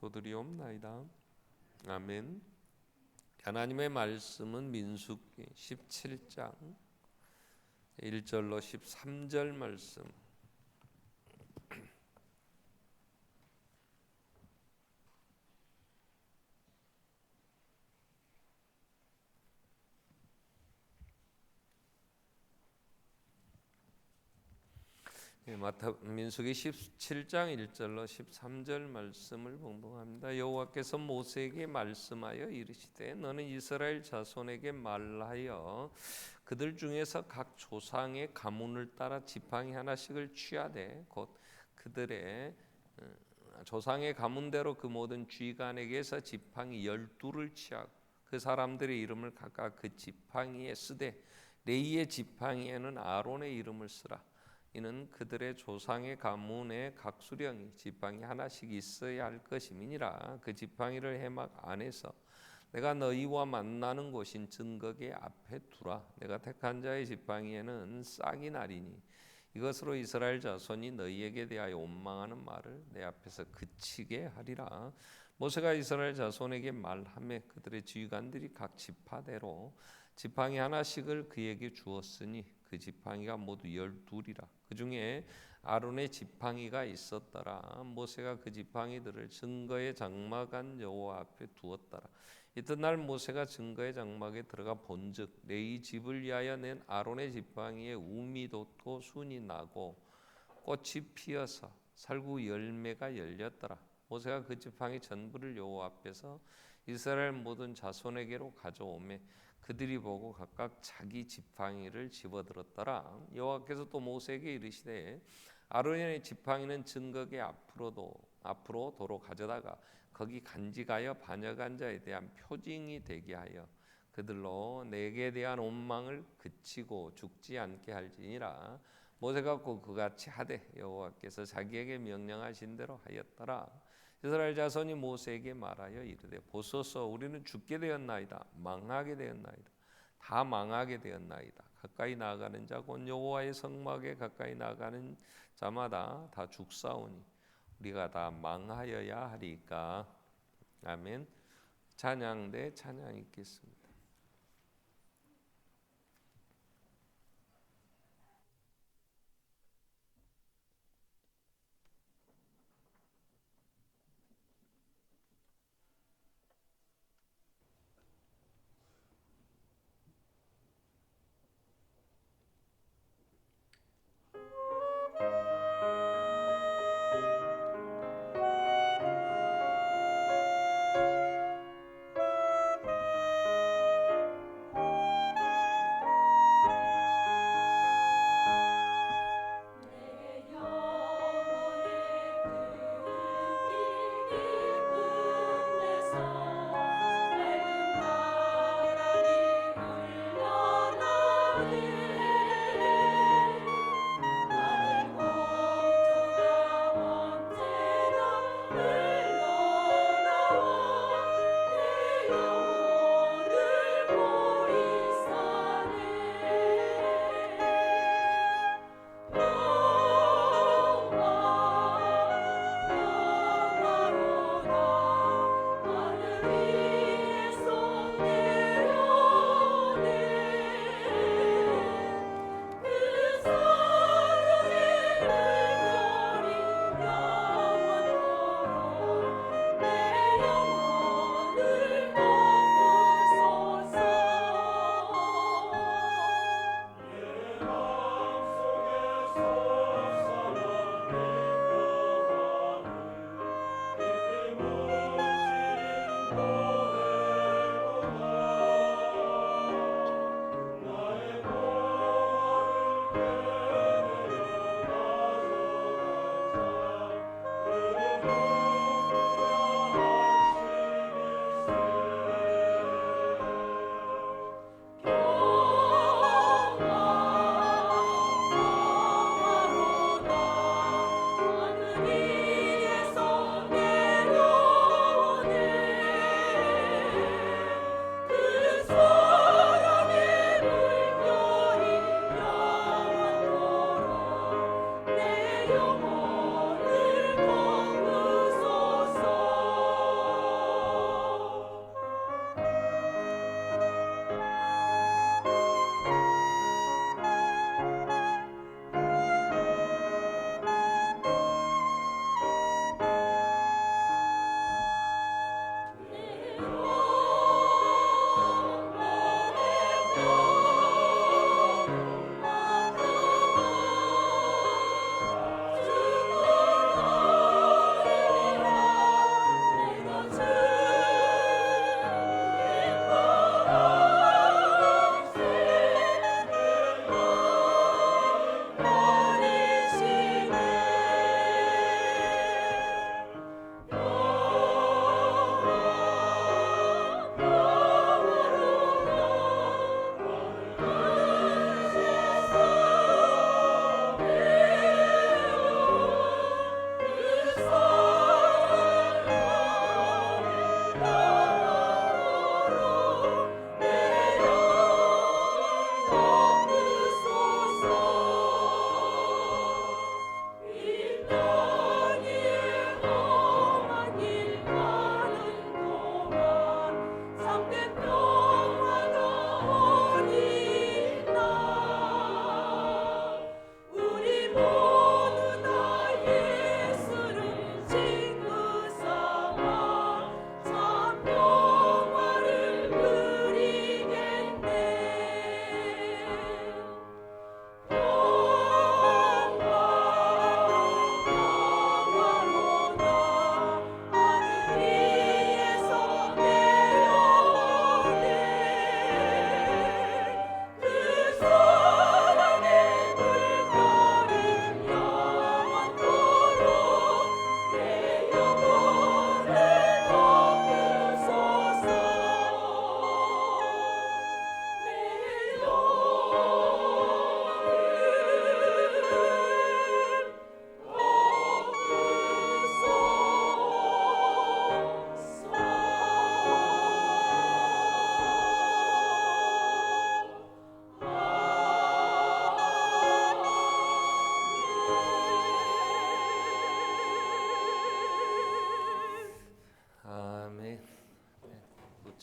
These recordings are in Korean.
기도드리옵나이다. 아멘. 하나님의 말씀은 민수기 17장 1절로 13절 말씀. 민수기 17장 1절로 13절 말씀을 봉독합니다. 여호와께서 모세에게 말씀하여 이르시되 너는 이스라엘 자손에게 말하여 그들 중에서 각 조상의 가문을 따라 지팡이 하나씩을 취하되 곧 그들의 조상의 가문대로 그 모든 쥐간에게서 지팡이 12를 취하고 그 사람들의 이름을 각각 그 지팡이에 쓰되 레위의 지팡이에는 아론의 이름을 쓰라. 이는 그들의 조상의 가문의 각 수령이 지팡이 하나씩 있어야 할 것임이니라. 그 지팡이를 해막 안에서 내가 너희와 만나는 곳인 증거계 앞에 두라. 내가 택한 자의 지팡이에는 싹이 나리니 이것으로 이스라엘 자손이 너희에게 대하여 원망하는 말을 내 앞에서 그치게 하리라. 모세가 이스라엘 자손에게 말하며 그들의 지휘관들이 각 지파대로 지팡이 하나씩을 그에게 주었으니 그 지팡이가 모두 12이라. 그 중에 아론의 지팡이가 있었더라. 모세가 그 지팡이들을 증거의 장막 안 여호와 앞에 두었더라. 이튿날 모세가 증거의 장막에 들어가 본즉 레위 집을 위하여 낸 아론의 지팡이에 움이 돋고 순이 나고 꽃이 피어서 살구 열매가 열렸더라. 모세가 그 지팡이 전부를 여호와 앞에서 이스라엘 모든 자손에게로 가져오매 그들이 보고 각각 자기 지팡이를 집어들었더라. 여호와께서 또 모세에게 이르시되 아론의 지팡이는 증거계 앞으로 도로 가져다가 거기 간직하여 반역한 자에 대한 표징이 되게 하여 그들로 내게 대한 원망을 그치고 죽지 않게 할지니라. 모세가 꼭 그같이 하되 여호와께서 자기에게 명령하신 대로 하였더라. 이스라엘 자손이 모세에게 말하여 이르되 보소서 우리는 죽게 되었나이다. 망하게 되었나이다. 다 망하게 되었나이다. 가까이 나아가는 자 곧 여호와의 성막에 가까이 나아가는 자마다 다 죽사오니 우리가 다 망하여야 하리까. 아멘. 찬양대 찬양 읽겠습니다.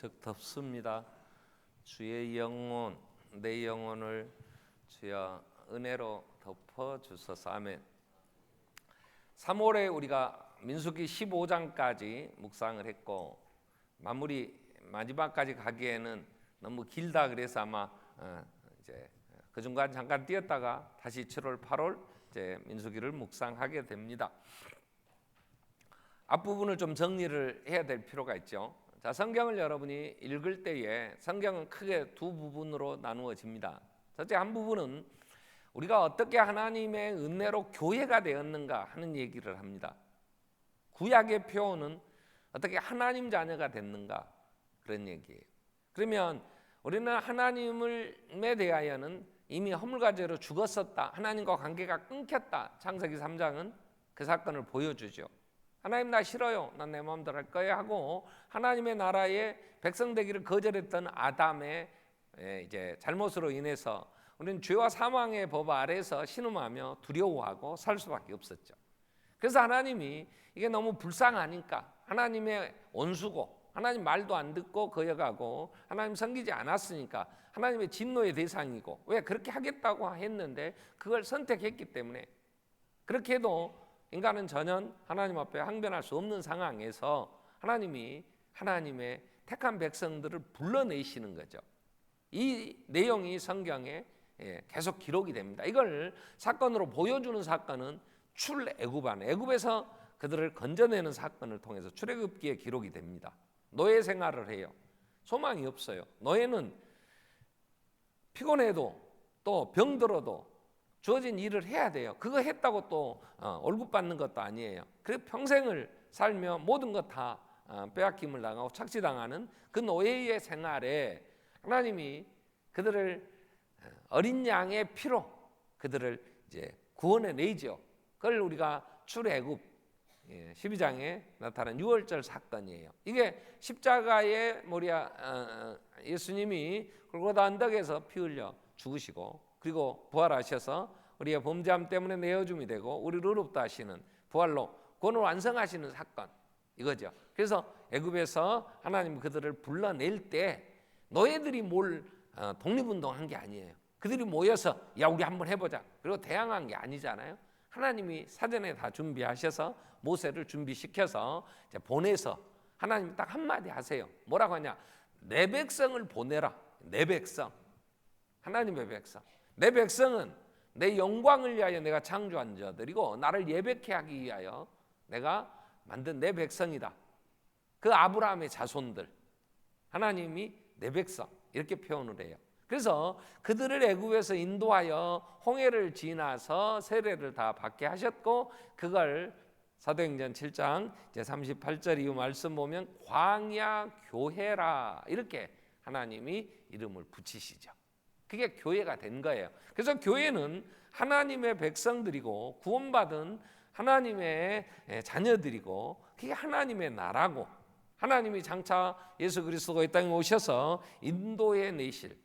무척 덥습니다. 주의 영혼, 내 영혼을 주여 은혜로 덮어 주소서. 아멘. 3월에 우리가 민수기 15장까지 묵상을 했고 마무리 마지막까지 가기에는 너무 길다 그래서 아마 이제 그 중간 잠깐 뛰었다가 다시 7월, 8월 이제 민수기를 묵상하게 됩니다. 앞부분을 좀 정리를 해야 될 필요가 있죠. 자, 성경을 여러분이 읽을 때에 성경은 크게 두 부분으로 나누어집니다. 첫째 한 부분은 우리가 어떻게 하나님의 은혜로 교회가 되었는가 하는 얘기를 합니다. 구약의 표현은 어떻게 하나님 자녀가 됐는가 그런 얘기예요. 그러면 우리는 하나님에 대하여는 이미 허물과 죄로 죽었었다, 하나님과 관계가 끊겼다. 창세기 3장은 그 사건을 보여주죠. 하나님 나 싫어요, 난 내 마음대로 할 거야 하고 하나님의 나라의 백성 되기를 거절했던 아담의 이제 잘못으로 인해서 우리는 죄와 사망의 법 아래서 신음하며 두려워하고 살 수밖에 없었죠. 그래서 하나님이 이게 너무 불쌍하니까 하나님의 원수고 하나님 말도 안 듣고 거역하고 하나님 섬기지 않았으니까 하나님의 진노의 대상이고 왜 그렇게 하겠다고 했는데 그걸 선택했기 때문에 그렇게 해도 인간은 전혀 하나님 앞에 항변할 수 없는 상황에서 하나님이 하나님의 택한 백성들을 불러내시는 거죠. 이 내용이 성경에 계속 기록이 됩니다. 이걸 사건으로 보여주는 사건은 출애굽안, 애굽에서 그들을 건져내는 사건을 통해서 출애굽기에 기록이 됩니다. 노예 생활을 해요. 소망이 없어요. 노예는 피곤해도 또 병들어도 주어진 일을 해야 돼요. 그거 했다고 또 월급 받는 것도 아니에요. 그래서 평생을 살며 모든 것 다 빼앗김을 당하고 착취당하는 그 노예의 생활에 하나님이 그들을 어린 양의 피로 그들을 이제 구원해 내죠. 그걸 우리가 출애굽 12장에 나타난 유월절 사건이에요. 이게 십자가의 모리아 예수님이 골고다 언덕에서 피 흘려 죽으시고 그리고 부활하셔서 우리의 범죄함 때문에 내어줌이 되고 우리를 의롭다 하시는 부활로 구원을 완성하시는 사건 이거죠. 그래서 애굽에서 하나님 그들을 불러낼 때 노예들이 독립운동한 게 아니에요. 그들이 모여서 야 우리 한번 해보자 그리고 대항한 게 아니잖아요. 하나님이 사전에 다 준비하셔서 모세를 준비시켜서 이제 보내서 하나님이 딱 한마디 하세요. 뭐라고 하냐? 내 백성을 보내라. 내 백성, 하나님의 백성. 내 백성은 내 영광을 위하여 내가 창조한 자들이고 나를 예배케 하기 위하여 내가 만든 내 백성이다. 그 아브라함의 자손들, 하나님이 내 백성 이렇게 표현을 해요. 그래서 그들을 애굽에서 인도하여 홍해를 지나서 세례를 다 받게 하셨고 그걸 사도행전 7장 이제 38절 이후 말씀 보면 광야 교회라 이렇게 하나님이 이름을 붙이시죠. 그게 교회가 된 거예요. 그래서 교회는 하나님의 백성들이고 구원받은 하나님의 자녀들이고 그게 하나님의 나라고 하나님이 장차 예수 그리스도가 이 땅에 오셔서 인도해 내실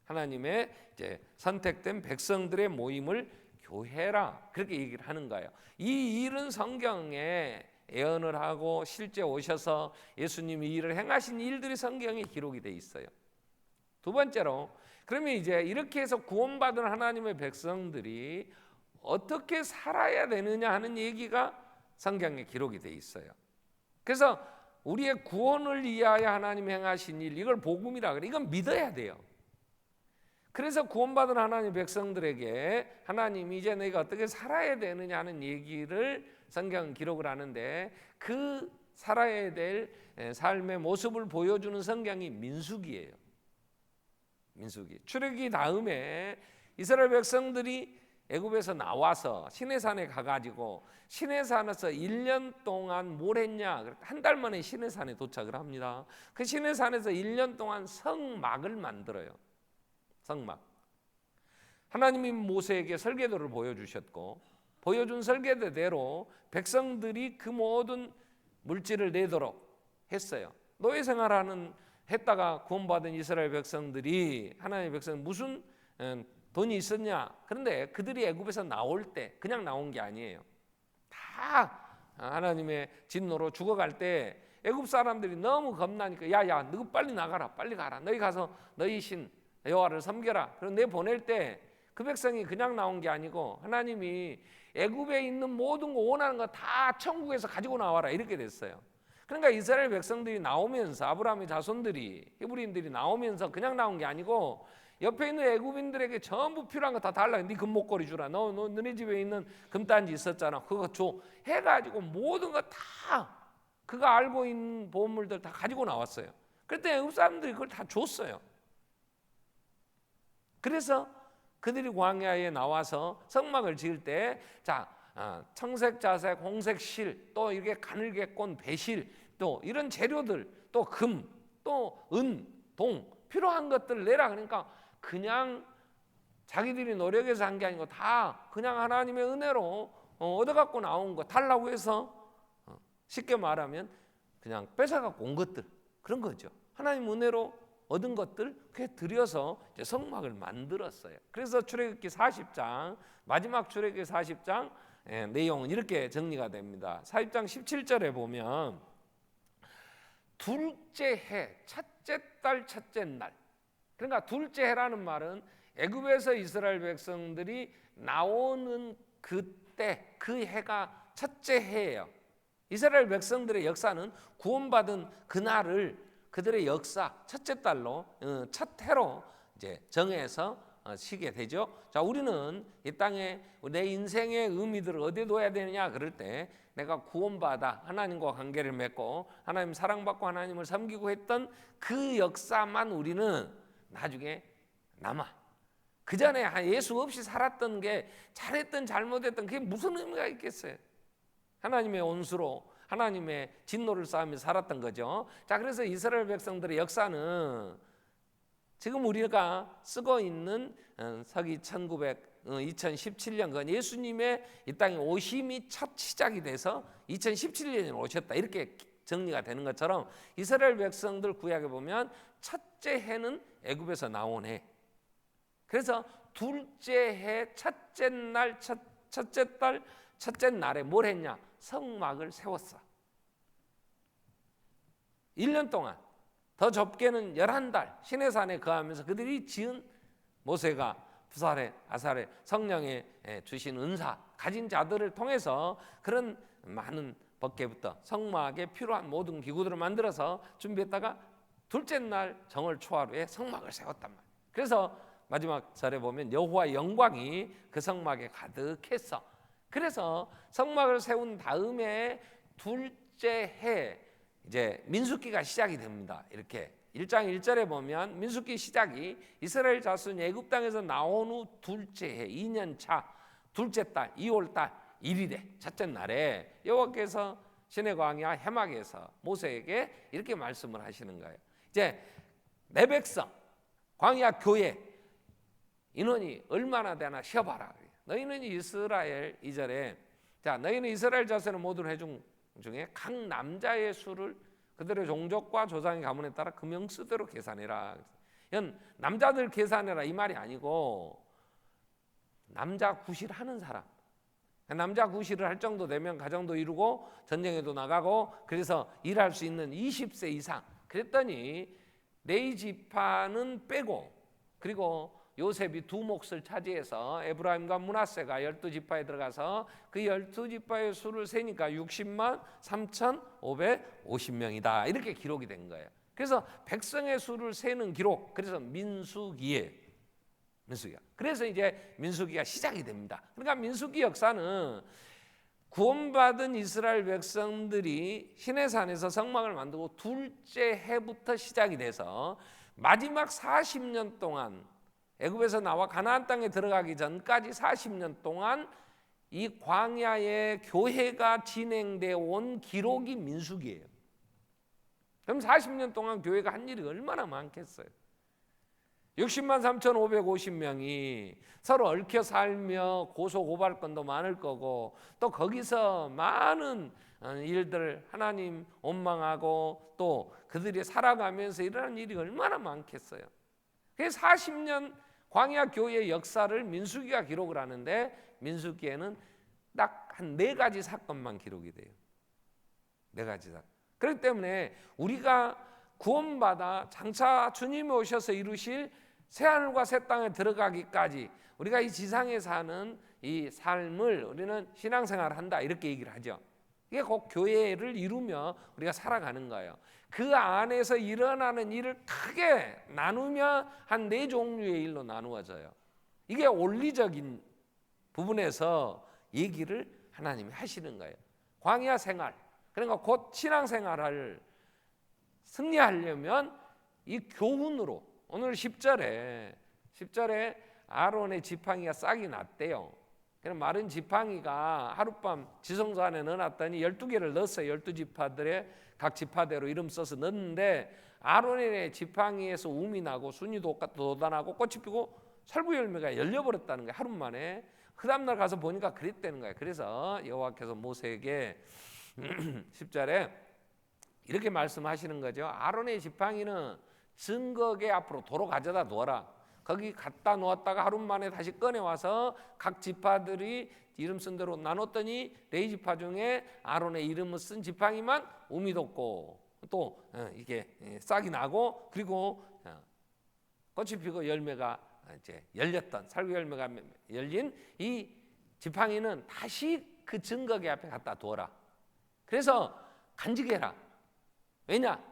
하나님의 이제 선택된 백성들의 모임을 교회라 그렇게 얘기를 하는 거예요. 이 일은 성경에 예언을 하고 실제 오셔서 예수님이 일을 행하신 일들이 성경에 기록이 돼 있어요. 두 번째로 그러면 이제 이렇게 해서 구원받은 하나님의 백성들이 어떻게 살아야 되느냐 하는 얘기가 성경에 기록이 돼 있어요. 그래서 우리의 구원을 위하여 하나님 행하신 일 이걸 복음이라 그래. 이건 믿어야 돼요. 그래서 구원받은 하나님 백성들에게 하나님이 이제 너희가 어떻게 살아야 되느냐 하는 얘기를 성경은 기록을 하는데 그 살아야 될 삶의 모습을 보여주는 성경이 민수기예요. 민수기. 출애굽기 다음에 이스라엘 백성들이 애굽에서 나와서 시내산에 가가지고 시내산에서 1년 동안 뭘 했냐? 한 달 만에 시내산에 도착을 합니다. 그 시내산에서 1년 동안 성막을 만들어요. 성막. 하나님이 모세에게 설계도를 보여주셨고 보여준 설계도대로 백성들이 그 모든 물질을 내도록 했어요. 노예 생활하는 했다가 구원받은 이스라엘 백성들이 하나님의 백성 무슨 돈이 있었냐? 그런데 그들이 애굽에서 나올 때 그냥 나온 게 아니에요. 다 하나님의 진노로 죽어갈 때 애굽 사람들이 너무 겁나니까 야야 너 빨리 나가라, 빨리 가라, 너희 가서 너희 신 여호와를 섬겨라. 그럼 내 보낼 때 그 백성이 그냥 나온 게 아니고 하나님이 애굽에 있는 모든 거 원하는 거 다 천국에서 가지고 나와라 이렇게 됐어요. 그러니까 이스라엘 백성들이 나오면서 아브라함의 자손들이 히브리인들이 나오면서 그냥 나온 게 아니고 옆에 있는 애굽인들에게 전부 필요한 거 다 달라. 네 금목걸이 주라. 너네 집에 있는 금단지 있었잖아. 그거 줘. 해가지고 모든 거 다 그가 알고 있는 보물들 다 가지고 나왔어요. 그랬더니 애굽 사람들이 그걸 다 줬어요. 그래서 그들이 광야에 나와서 성막을 지을 때 청색, 자색, 홍색 실, 또 이렇게 가늘게 꼰 배실, 또 이런 재료들, 또 금, 또 은, 동 필요한 것들 내라. 그러니까 그냥 자기들이 노력해서 한 게 아니고 다 그냥 하나님의 은혜로 얻어갖고 나온 거 달라고 해서 쉽게 말하면 그냥 뺏어갖고 온 것들 그런 거죠. 하나님 은혜로 얻은 것들 그게 들여서 이제 성막을 만들었어요. 그래서 출애굽기 40장 마지막 출애굽기 40장 내용은 이렇게 정리가 됩니다. 40장 17절에 보면 둘째 해 첫째 달 첫째 날, 그러니까 둘째 해라는 말은 애굽에서 이스라엘 백성들이 나오는 그때 그 해가 첫째 해예요. 이스라엘 백성들의 역사는 구원받은 그날을 그들의 역사 첫째 달로 첫 해로 이제 정해서 쉬게 되죠. 자, 우리는 이 땅에 내 인생의 의미들을 어디에 둬야 되느냐 그럴 때 내가 구원받아 하나님과 관계를 맺고 하나님 사랑받고 하나님을 섬기고 했던 그 역사만 우리는 나중에 남아. 그 전에 예수 없이 살았던 게 잘했던 잘못했던 그게 무슨 의미가 있겠어요? 하나님의 온수로 하나님의 진노를 쌓으며 살았던 거죠. 자, 그래서 이스라엘 백성들의 역사는 지금 우리가 쓰고 있는 서기 2017년 그 예수님의 이 땅에 오심이 첫 시작이 돼서 2017년에 오셨다 이렇게 정리가 되는 것처럼 이스라엘 백성들 구약에 보면 첫째 해는 애굽에서 나온 해. 그래서 둘째 해 첫째 날 첫째 달 첫째 날에 뭘 했냐? 성막을 세웠어. 1년 동안 더 좁게는 11달 시내산에 거하면서 그들이 지은 모세가 부살에 아살에 성령에 주신 은사 가진 자들을 통해서 그런 많은 법궤부터 성막에 필요한 모든 기구들을 만들어서 준비했다가 둘째 날 정월 초하루에 성막을 세웠단 말이에요. 그래서 마지막 절에 보면 여호와의 영광이 그 성막에 가득했어. 그래서 성막을 세운 다음에 둘째 해 이제 민수기가 시작이 됩니다. 이렇게 1장 1절에 보면 민수기 시작이 이스라엘 자손이 애굽 땅에서 나온 후 둘째 해 2년 차 둘째 달 2월 달 1일에 첫째 날에 여호와께서 시내 광야 해막에서 모세에게 이렇게 말씀을 하시는 거예요. 이제 내 백성 광야 교회 인원이 얼마나 되나 쉬어봐라. 너희는 이스라엘 2절에 너희는 이스라엘 자손의 모든 회중 중에 각 남자의 수를 그들의 종족과 조상의 가문에 따라 금영수대로 계산해라. 이건 남자들 계산해라 이 말이 아니고 남자 구실하는 사람, 남자 구실을 할 정도 되면 가정도 이루고 전쟁에도 나가고 그래서 일할 수 있는 20세 이상. 그랬더니 레위 지파는 빼고 그리고 요셉이 두 몫을 차지해서 에브라임과 므낫세가 12지파에 들어가서 그 12지파의 수를 세니까 60만 3,550명이다 이렇게 기록이 된 거예요. 그래서 백성의 수를 세는 기록, 그래서 민수기예요. 민수기가. 그래서 이제 민수기가 시작이 됩니다. 그러니까 민수기 역사는 구원받은 이스라엘 백성들이 시내산에서 성막을 만들고 둘째 해부터 시작이 돼서 마지막 40년 동안 애굽에서 나와 가나안 땅에 들어가기 전까지 40년 동안 이 광야의 교회가 진행되어 온 기록이 민수기예요. 그럼 40년 동안 교회가 한 일이 얼마나 많겠어요? 60만 3,550명이 서로 얽혀 살며 고소 고발건도 많을 거고 또 거기서 많은 일들 하나님 원망하고 또 그들이 살아가면서 일어나는 일이 얼마나 많겠어요? 그래서 40년 광야 교회의 역사를 민수기가 기록을 하는데 민수기에는 딱 한 4가지 사건만 기록이 돼요. 4가지 사건. 그렇기 때문에 우리가 구원받아 장차 주님이 오셔서 이루실 새하늘과 새 땅에 들어가기까지 우리가 이 지상에 사는 이 삶을 우리는 신앙생활을 한다 이렇게 얘기를 하죠. 이게 꼭 교회를 이루며 우리가 살아가는 거예요. 그 안에서 일어나는 일을 크게 나누면 한 4종류의 일로 나누어져요. 이게 원리적인 부분에서 얘기를 하나님이 하시는 거예요. 광야 생활, 그러니까 곧 신앙생활을 승리하려면 이 교훈으로, 오늘 10절에 아론의 지팡이가 싹이 났대요. 그럼 마른 지팡이가 하룻밤 지성소 안에 넣어놨더니 12개를 넣었어요. 12지파들의 각 지파대로 이름 써서 넣었는데 아론의 지팡이에서 움이 나고 순이 돋아나고 꽃이 피고 살구 열매가 열려버렸다는 거예요. 하루 만에. 그 다음날 가서 보니까 그랬다는 거예요. 그래서 여호와께서 모세에게 10절에 이렇게 말씀하시는 거죠. 아론의 지팡이는 증거계 앞으로 도로 가져다 놓아라. 거기 갖다 놓았다가 하루 만에 다시 꺼내와서 각 지파들이 이름 쓴 대로 나눴더니 레위 지파 중에 아론의 이름을 쓴 지팡이만 우미 돋고 또 이게 싹이 나고 그리고 꽃이 피고 열매가 이제 열렸던 살구 열매가 열린 이 지팡이는 다시 그 증거계 앞에 갖다 두어라. 그래서 간직해라. 왜냐?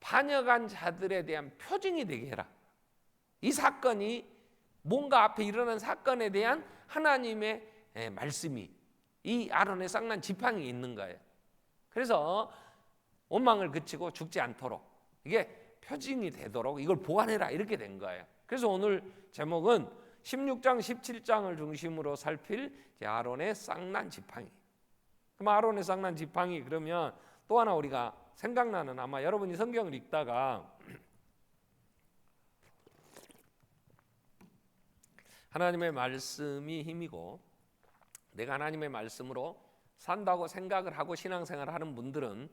반역한 자들에 대한 표징이 되게 해라. 이 사건이 뭔가 앞에 일어난 사건에 대한 하나님의 말씀이 이 아론의 쌍난 지팡이에 있는 거예요. 그래서 원망을 그치고 죽지 않도록 이게 표징이 되도록 이걸 보관해라 이렇게 된 거예요. 그래서 오늘 제목은 16장 17장을 중심으로 살필 아론의 쌍난 지팡이. 그럼 아론의 쌍난 지팡이 그러면 또 하나 우리가 생각나는, 아마 여러분이 성경을 읽다가 하나님의 말씀이 힘이고 내가 하나님의 말씀으로 산다고 생각을 하고 신앙생활을 하는 분들은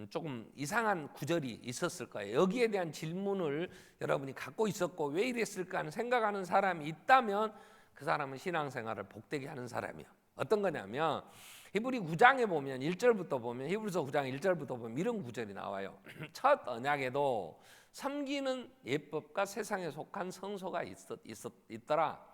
조금 이상한 구절이 있었을 거예요. 여기에 대한 질문을 여러분이 갖고 있었고 왜 이랬을까 하는 생각하는 사람이 있다면 그 사람은 신앙생활을 복되게 하는 사람이에요. 어떤 거냐면 히브리 9장에 보면 1절부터 보면 히브리서 9장 1절부터 보면 이런 구절이 나와요. 첫 언약에도 섬기는 예법과 세상에 속한 성소가 있더라.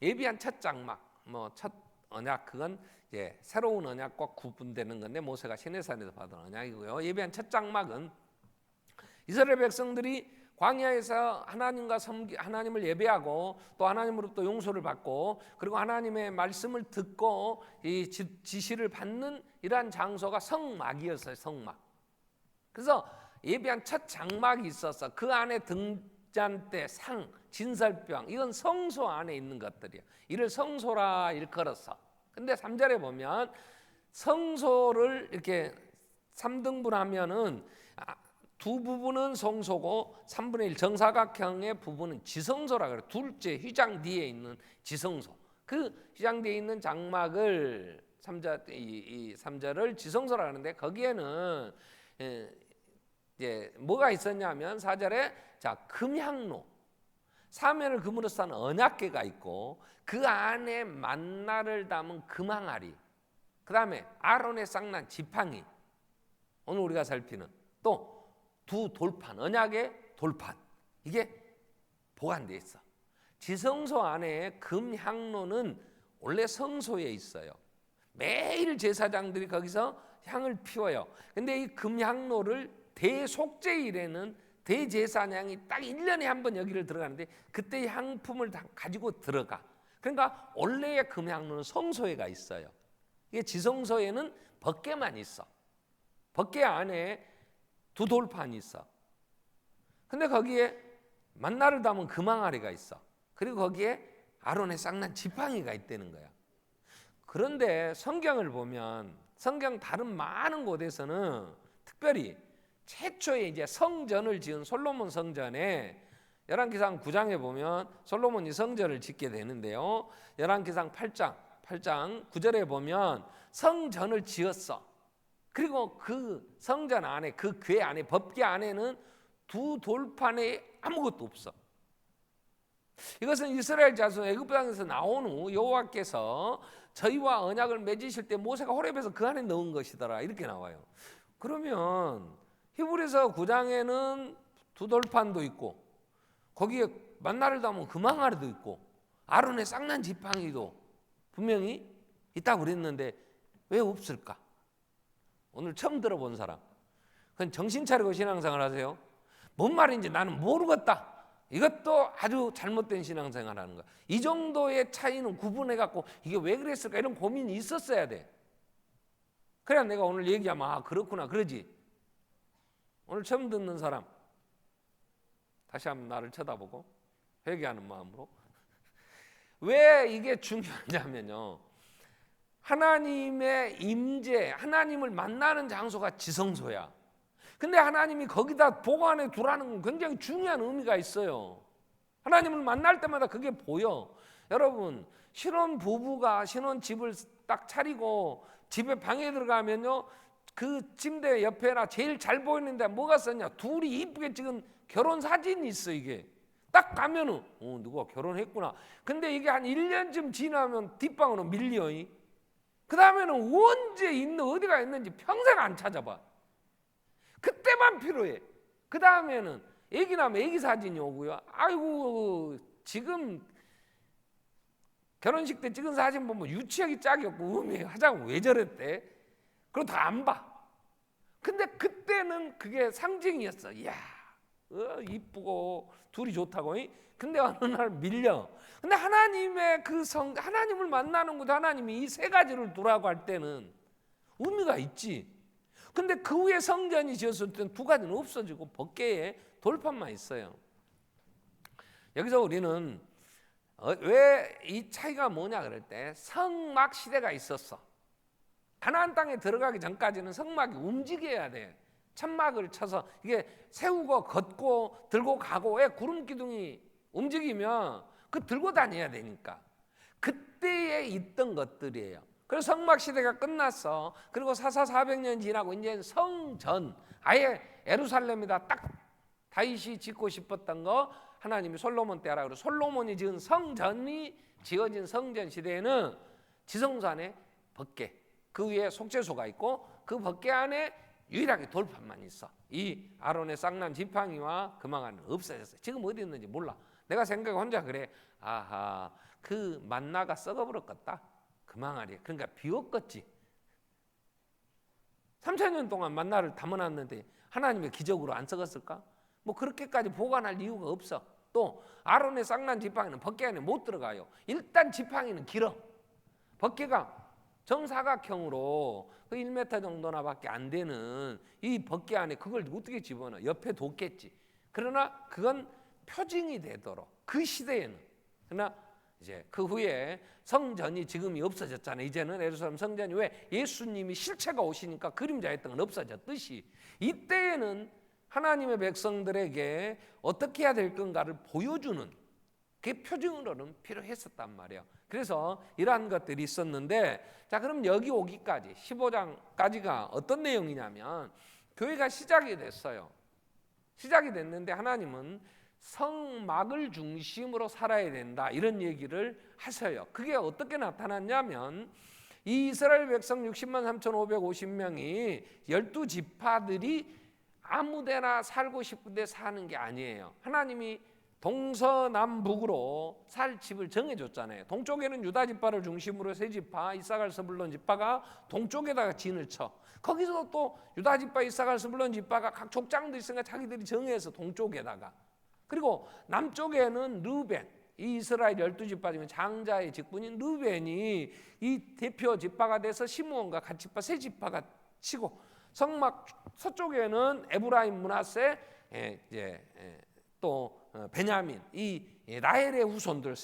예비한 첫 장막, 첫 언약 그건 이제 새로운 언약과 구분되는 건데 모세가 시내산에서 받은 언약이고요. 예비한 첫 장막은 이스라엘 백성들이 광야에서 하나님을 예배하고 또 하나님으로부터 용서를 받고 그리고 하나님의 말씀을 듣고 이 지시를 받는 이러한 장소가 성막이었어요. 성막. 그래서 예비한 첫 장막이 있어서 그 안에 등잔대, 상, 진설병 이건 성소 안에 있는 것들이에요. 이를 성소라 일컬었어. 근데 3절에 보면 성소를 이렇게 3등분하면은 두 부분은 성소고 3분의 1 정사각형의 부분은 지성소라 그래요. 둘째 휘장 뒤에 있는 지성소. 그 휘장 뒤에 있는 장막을 3절을 지성소라 하는데 거기에는 이제 뭐가 있었냐면 4절에 금향로, 사면을 금으로 싼 언약궤가 있고 그 안에 만나를 담은 금항아리, 그 다음에 아론의 쌍난 지팡이, 오늘 우리가 살피는 또 두 돌판, 언약의 돌판, 이게 보관되어 있어. 지성소 안에 금향로는 원래 성소에 있어요. 매일 제사장들이 거기서 향을 피워요. 근데 이 금향로를 대속죄일에는 대제사장이 딱 1년에 한 번 여기를 들어가는데 그때 향품을 다 가지고 들어가. 그러니까 원래의 금향로는 성소에가 있어요. 이게 지성소에는 벗개만 있어. 벗개 안에 두 돌판이 있어. 근데 거기에 만나를 담은 금항아리가 있어. 그리고 거기에 아론의 쌍난 지팡이가 있다는 거야. 그런데 성경을 보면 성경 다른 많은 곳에서는 특별히 최초에 이제 성전을 지은 솔로몬 성전에 열왕기상 9장에 보면 솔로몬이 성전을 짓게 되는데요. 열왕기상 8장 9절에 보면 성전을 지었어. 그리고 그 성전 안에 그 궤 안에 법궤 안에는 두 돌판에 아무것도 없어. 이것은 이스라엘 자손 애굽 땅에서 나온 후 여호와께서 저희와 언약을 맺으실 때 모세가 호렙에서 그 안에 넣은 것이더라 이렇게 나와요. 그러면 히브리서 9장에는 두 돌판도 있고 거기에 만나를 담은 금항아리도 있고 아론의 쌍난 지팡이도 분명히 있다고 그랬는데 왜 없을까? 오늘 처음 들어본 사람, 그건 정신 차리고 신앙생활 하세요. 뭔 말인지 나는 모르겠다. 이것도 아주 잘못된 신앙생활 하는 거야. 이 정도의 차이는 구분해갖고 이게 왜 그랬을까 이런 고민이 있었어야 돼. 그래야 내가 오늘 얘기하면 아 그렇구나 그러지. 오늘 처음 듣는 사람 다시 한번 나를 쳐다보고 회개하는 마음으로 왜 이게 중요하냐면요, 하나님의 임재, 하나님을 만나는 장소가 지성소야. 근데 하나님이 거기다 보관해 두라는 건 굉장히 중요한 의미가 있어요. 하나님을 만날 때마다 그게 보여. 여러분, 신혼 부부가 신혼집을 딱 차리고 집에 방에 들어가면요, 그 침대 옆에나 제일 잘 보이는 데 뭐가 썼냐, 둘이 이쁘게 찍은 결혼 사진이 있어. 이게 딱 가면은 누가 결혼했구나. 근데 이게 한 1년쯤 지나면 뒷방으로 밀려. 그 다음에는 언제 있는 어디가 있는지 평생 안 찾아봐. 그때만 필요해. 그 다음에는 애기 나면 애기 사진이 오고요. 아이고 지금 결혼식 때 찍은 사진 보면 유치하기 짝이 없고 화장 왜 저랬대? 그거 다 안 봐. 근데 그때는 그게 상징이었어. 이야 이쁘고 둘이 좋다고. 근데 어느 날 밀려. 근데 하나님의 하나님을 만나는 것도 하나님이 이 세 가지를 두라고 할 때는 의미가 있지. 근데 그 후에 성전이 지었을 때는 두 가지는 없어지고 벗개에 돌판만 있어요. 여기서 우리는 왜 이 차이가 뭐냐 그럴 때 성막 시대가 있었어. 가나안 땅에 들어가기 전까지는 성막이 움직여야 돼. 천막을 쳐서 이게 세우고 걷고 들고 가고, 왜 구름 기둥이 움직이면 그 들고 다녀야 되니까. 그때에 있던 것들이에요. 그래서 성막 시대가 끝났어. 그리고 사사 400년 지나고 이제 성전, 아예 예루살렘에다 딱 다윗이 짓고 싶었던 거 하나님이 솔로몬 때 하라 그러고, 솔로몬이 지은 성전이 지어진 성전 시대에는 지성소 안에 벗개, 그 위에 속죄소가 있고 그 벗개 안에 유일하게 돌판만 있어. 이 아론의 쌍난 지팡이와 금항아리는 없어졌어요. 지금 어디 있는지 몰라. 내가 생각해 혼자 그래. 아하, 그 만나가 썩어버렸겠다. 금항아리. 그러니까 비웠겠지. 3000년 동안 만나를 담아놨는데 하나님의 기적으로 안 썩었을까? 뭐 그렇게까지 보관할 이유가 없어. 또 아론의 쌍난 지팡이는 벗개 안에 못 들어가요. 일단 지팡이는 길어. 벗개가 정사각형으로 그 1m 정도나 밖에 안 되는 이 벗개 안에 그걸 어떻게 집어넣어? 옆에 뒀겠지. 그러나 그건 표징이 되도록 그 시대에는. 그러나 이제 그 후에 성전이 지금이 없어졌잖아요. 이제는 예루살렘 성전이 왜 예수님이 실체가 오시니까 그림자였던 건 없어졌듯이 이때에는 하나님의 백성들에게 어떻게 해야 될 건가를 보여주는 그게 표징으로는 필요했었단 말이에요. 그래서 이러한 것들이 있었는데, 자 그럼 여기 오기까지 15장까지가 어떤 내용이냐면 교회가 시작이 됐어요. 시작이 됐는데 하나님은 성막을 중심으로 살아야 된다 이런 얘기를 하셔요. 그게 어떻게 나타났냐면 이 이스라엘 백성 60만 3,550명이 12지파들이 아무데나 살고 싶은데 사는 게 아니에요. 하나님이 동서남북으로 살 집을 정해줬잖아요. 동쪽에는 유다 지파를 중심으로 세 지파, 이사갈 스불론 지파가 동쪽에다가 진을 쳐. 거기서 또 유다 지파, 이사갈 스불론 지파가 각 족장도 있으니까 자기들이 정해서 동쪽에다가. 그리고 남쪽에는 르벤, 이 이스라엘 12지파 중에 장자의 직분인 르벤이 이 대표 지파가 돼서 시므온과 갓 지파 세 지파가 치고, 성막 서쪽에는 에브라임, 므낫세, 또 베냐민, 이 라헬의 후손들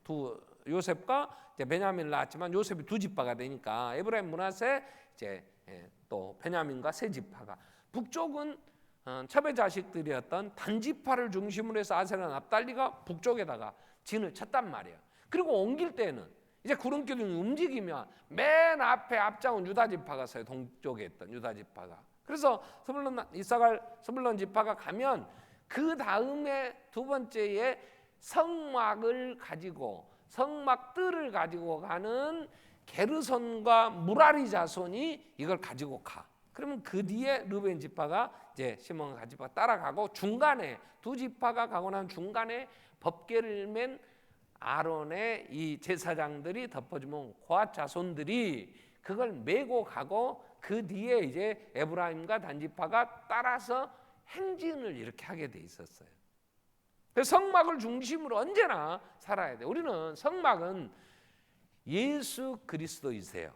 두 요셉과 베냐민을 낳았지만 요셉이 두 지파가 되니까 에브라임, 므낫세, 또 베냐민과 세 지파가. 북쪽은 첩의 자식들이었던 단지파를 중심으로 해서 아셀과 납달리가 북쪽에다가 진을 쳤단 말이에요. 그리고 옮길 때는 이제 구름 기둥이 움직이면 맨 앞에 앞장은 유다 지파가 서요. 동쪽에 있던 유다 지파가. 그래서 이사갈 스불론 지파가 가면 그 다음에 두 번째에 성막을 가지고 성막 뜰을 가지고 가는 게르손과 무라리 자손이 이걸 가지고 가. 그러면 그 뒤에 르벤 지파가 이제 시몬 가 지파가 따라가고, 중간에 두 지파가 가고 난 중간에 법궤를 맨 아론의 이 제사장들이 덮어주면 고앗 자손들이 그걸 메고 가고, 그 뒤에 이제 에브라임과 단 지파가 따라서 행진을 이렇게 하게 돼 있었어요. 그래서 성막을 중심으로 언제나 살아야 돼. 우리는 성막은 예수 그리스도이세요.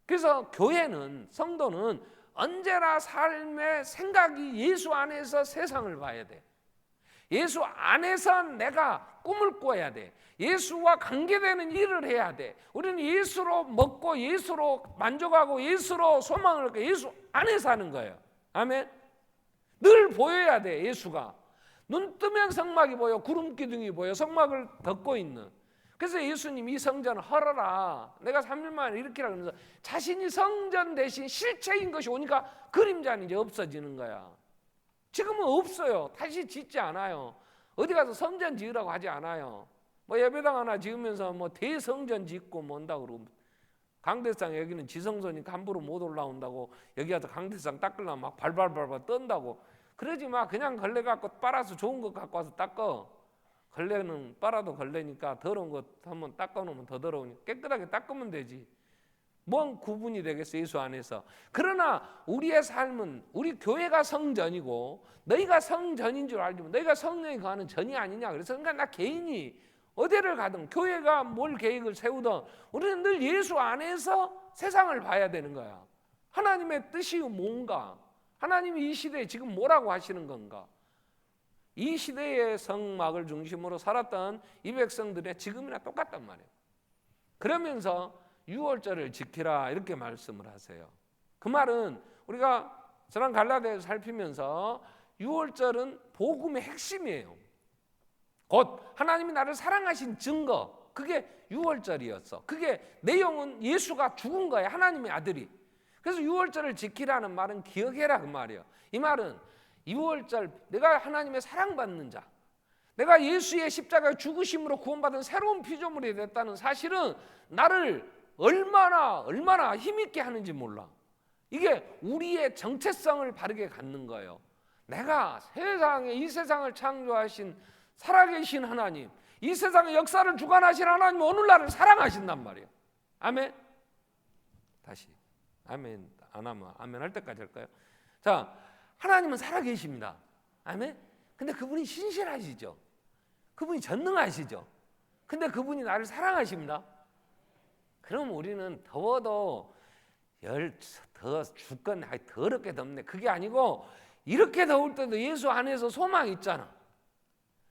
그래서 교회는, 성도는 언제나 삶의 생각이 예수 안에서 세상을 봐야 돼. 예수 안에서 내가 꿈을 꿔야 돼. 예수와 관계되는 일을 해야 돼. 우리는 예수로 먹고 예수로 만족하고 예수로 소망을 갖고 예수 안에 사는 거예요. 아멘. 늘 보여야 돼. 예수가 눈 뜨면 성막이 보여, 구름 기둥이 보여, 성막을 덮고 있는. 그래서 예수님 이 성전을 헐어라, 내가 3일 만에 일으키라 그러면서 자신이 성전 대신 실체인 것이 오니까 그림자는 이제 없어지는 거야. 지금은 없어요. 다시 짓지 않아요. 어디 가서 성전 지으라고 하지 않아요. 뭐 예배당 하나 지으면서 뭐 대성전 짓고 뭐 온다고 그러고, 강대상 여기는 지성소니까 함부로 못 올라온다고 여기 가서 강대상 닦으려면 막 발발발발 떤다고 그러지 마. 그냥 걸레 갖고 빨아서 좋은 것 갖고 와서 닦어. 걸레는 빨아도 걸레니까 더러운 것 한번 닦아놓으면 더 더러우니까 깨끗하게 닦으면 되지. 뭔 구분이 되겠어 예수 안에서. 그러나 우리의 삶은, 우리 교회가 성전이고 너희가 성전인 줄 알지만 너희가 성령이 거하는 전이 아니냐. 그래서 그러니까 나 개인이 어디를 가든 교회가 뭘 계획을 세우든 우리는 늘 예수 안에서 세상을 봐야 되는 거야. 하나님의 뜻이 뭔가, 하나님이 이 시대에 지금 뭐라고 하시는 건가. 이 시대의 성막을 중심으로 살았던 이 백성들의 지금이나 똑같단 말이에요. 그러면서 유월절을 지키라 이렇게 말씀을 하세요. 그 말은 우리가 지난 갈라디아서 살피면서 유월절은 복음의 핵심이에요. 곧 하나님이 나를 사랑하신 증거, 그게 유월절이었어. 그게 내용은 예수가 죽은 거예요. 하나님의 아들이. 그래서 유월절을 지키라는 말은 기억해라 그 말이에요. 이 말은 유월절, 내가 하나님의 사랑받는 자, 내가 예수의 십자가의 죽으심으로 구원받은 새로운 피조물이 됐다는 사실은 나를 얼마나 힘있게 하는지 몰라. 이게 우리의 정체성을 바르게 갖는 거예요. 내가 이 세상을 창조하신 살아계신 하나님, 이 세상의 역사를 주관하신 하나님, 오늘 나를 사랑하신단 말이에요. 아멘. 다시 아멘 안 하면 아멘 할 때까지 할까요? 자, 하나님은 살아계십니다. 아멘. 근데 그분이 신실하시죠. 그분이 전능하시죠. 근데 그분이 나를 사랑하십니다. 그럼 우리는 더워도 더 죽건 더럽게 덥네, 그게 아니고 이렇게 더울 때도 예수 안에서 소망이 있잖아.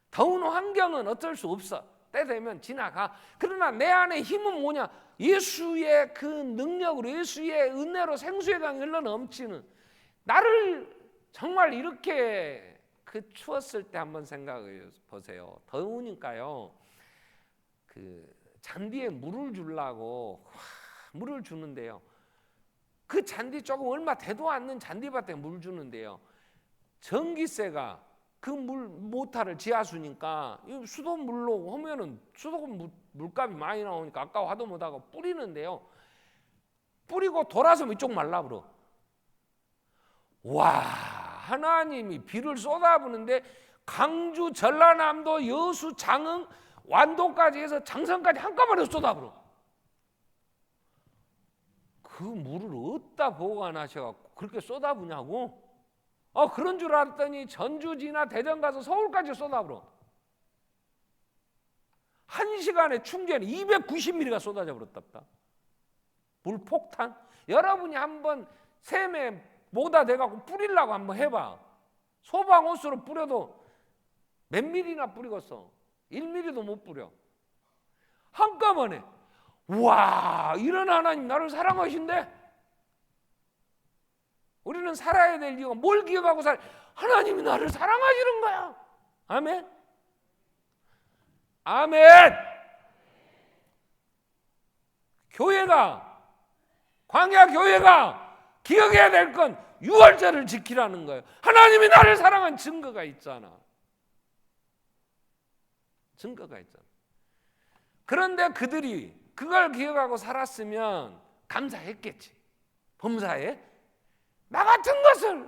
더운 환경은 어쩔 수 없어. 때 되면 지나가. 그러나 내 안에 힘은 뭐냐? 예수의 그 능력으로, 예수의 은혜로 생수의 강이 흘러 넘치는, 나를 정말 이렇게 그 추웠을 때 한번 생각해 보세요. 더우니까요, 그 잔디에 물을 주려고 물을 주는데요, 그 잔디 조금 얼마 되도 않는 잔디밭에 물 주는데요, 전기세가 그 물 모터를 지하수니까 수돗물로 하면은 물값이 많이 나오니까 아까워 하도 못하고 뿌리는데요, 뿌리고 돌아서면 이쪽 말라버려. 와, 하나님이 비를 쏟아부는데 강주, 전라남도, 여수, 장흥, 완도까지 해서 장성까지 한꺼번에 쏟아부어. 그 물을 어디다 보관하셔갖고 그렇게 쏟아부냐고? 그런 줄 알았더니 전주지나 대전 가서 서울까지 쏟아부어. 1시간에 충전이 290mm가 쏟아져 버렸답니다. 물폭탄. 여러분이 한번 샘에 모다 대갖고 뿌리려고 한번 해봐. 소방호스로 뿌려도 몇 밀리나 뿌리겠어? 1mm도 못 뿌려. 한꺼번에. 와, 이런 하나님 나를 사랑하신대? 우리는 살아야 될 이유가 뭘 기억하고 하나님이 나를 사랑하시는 거야. 아멘. 아멘. 교회가, 광야 교회가 기억해야 될 건 유월절을 지키라는 거예요. 하나님이 나를 사랑한 증거가 있잖아. 증거가 있잖아. 그런데 그들이 그걸 기억하고 살았으면 감사했겠지. 범사에. 나 같은 것을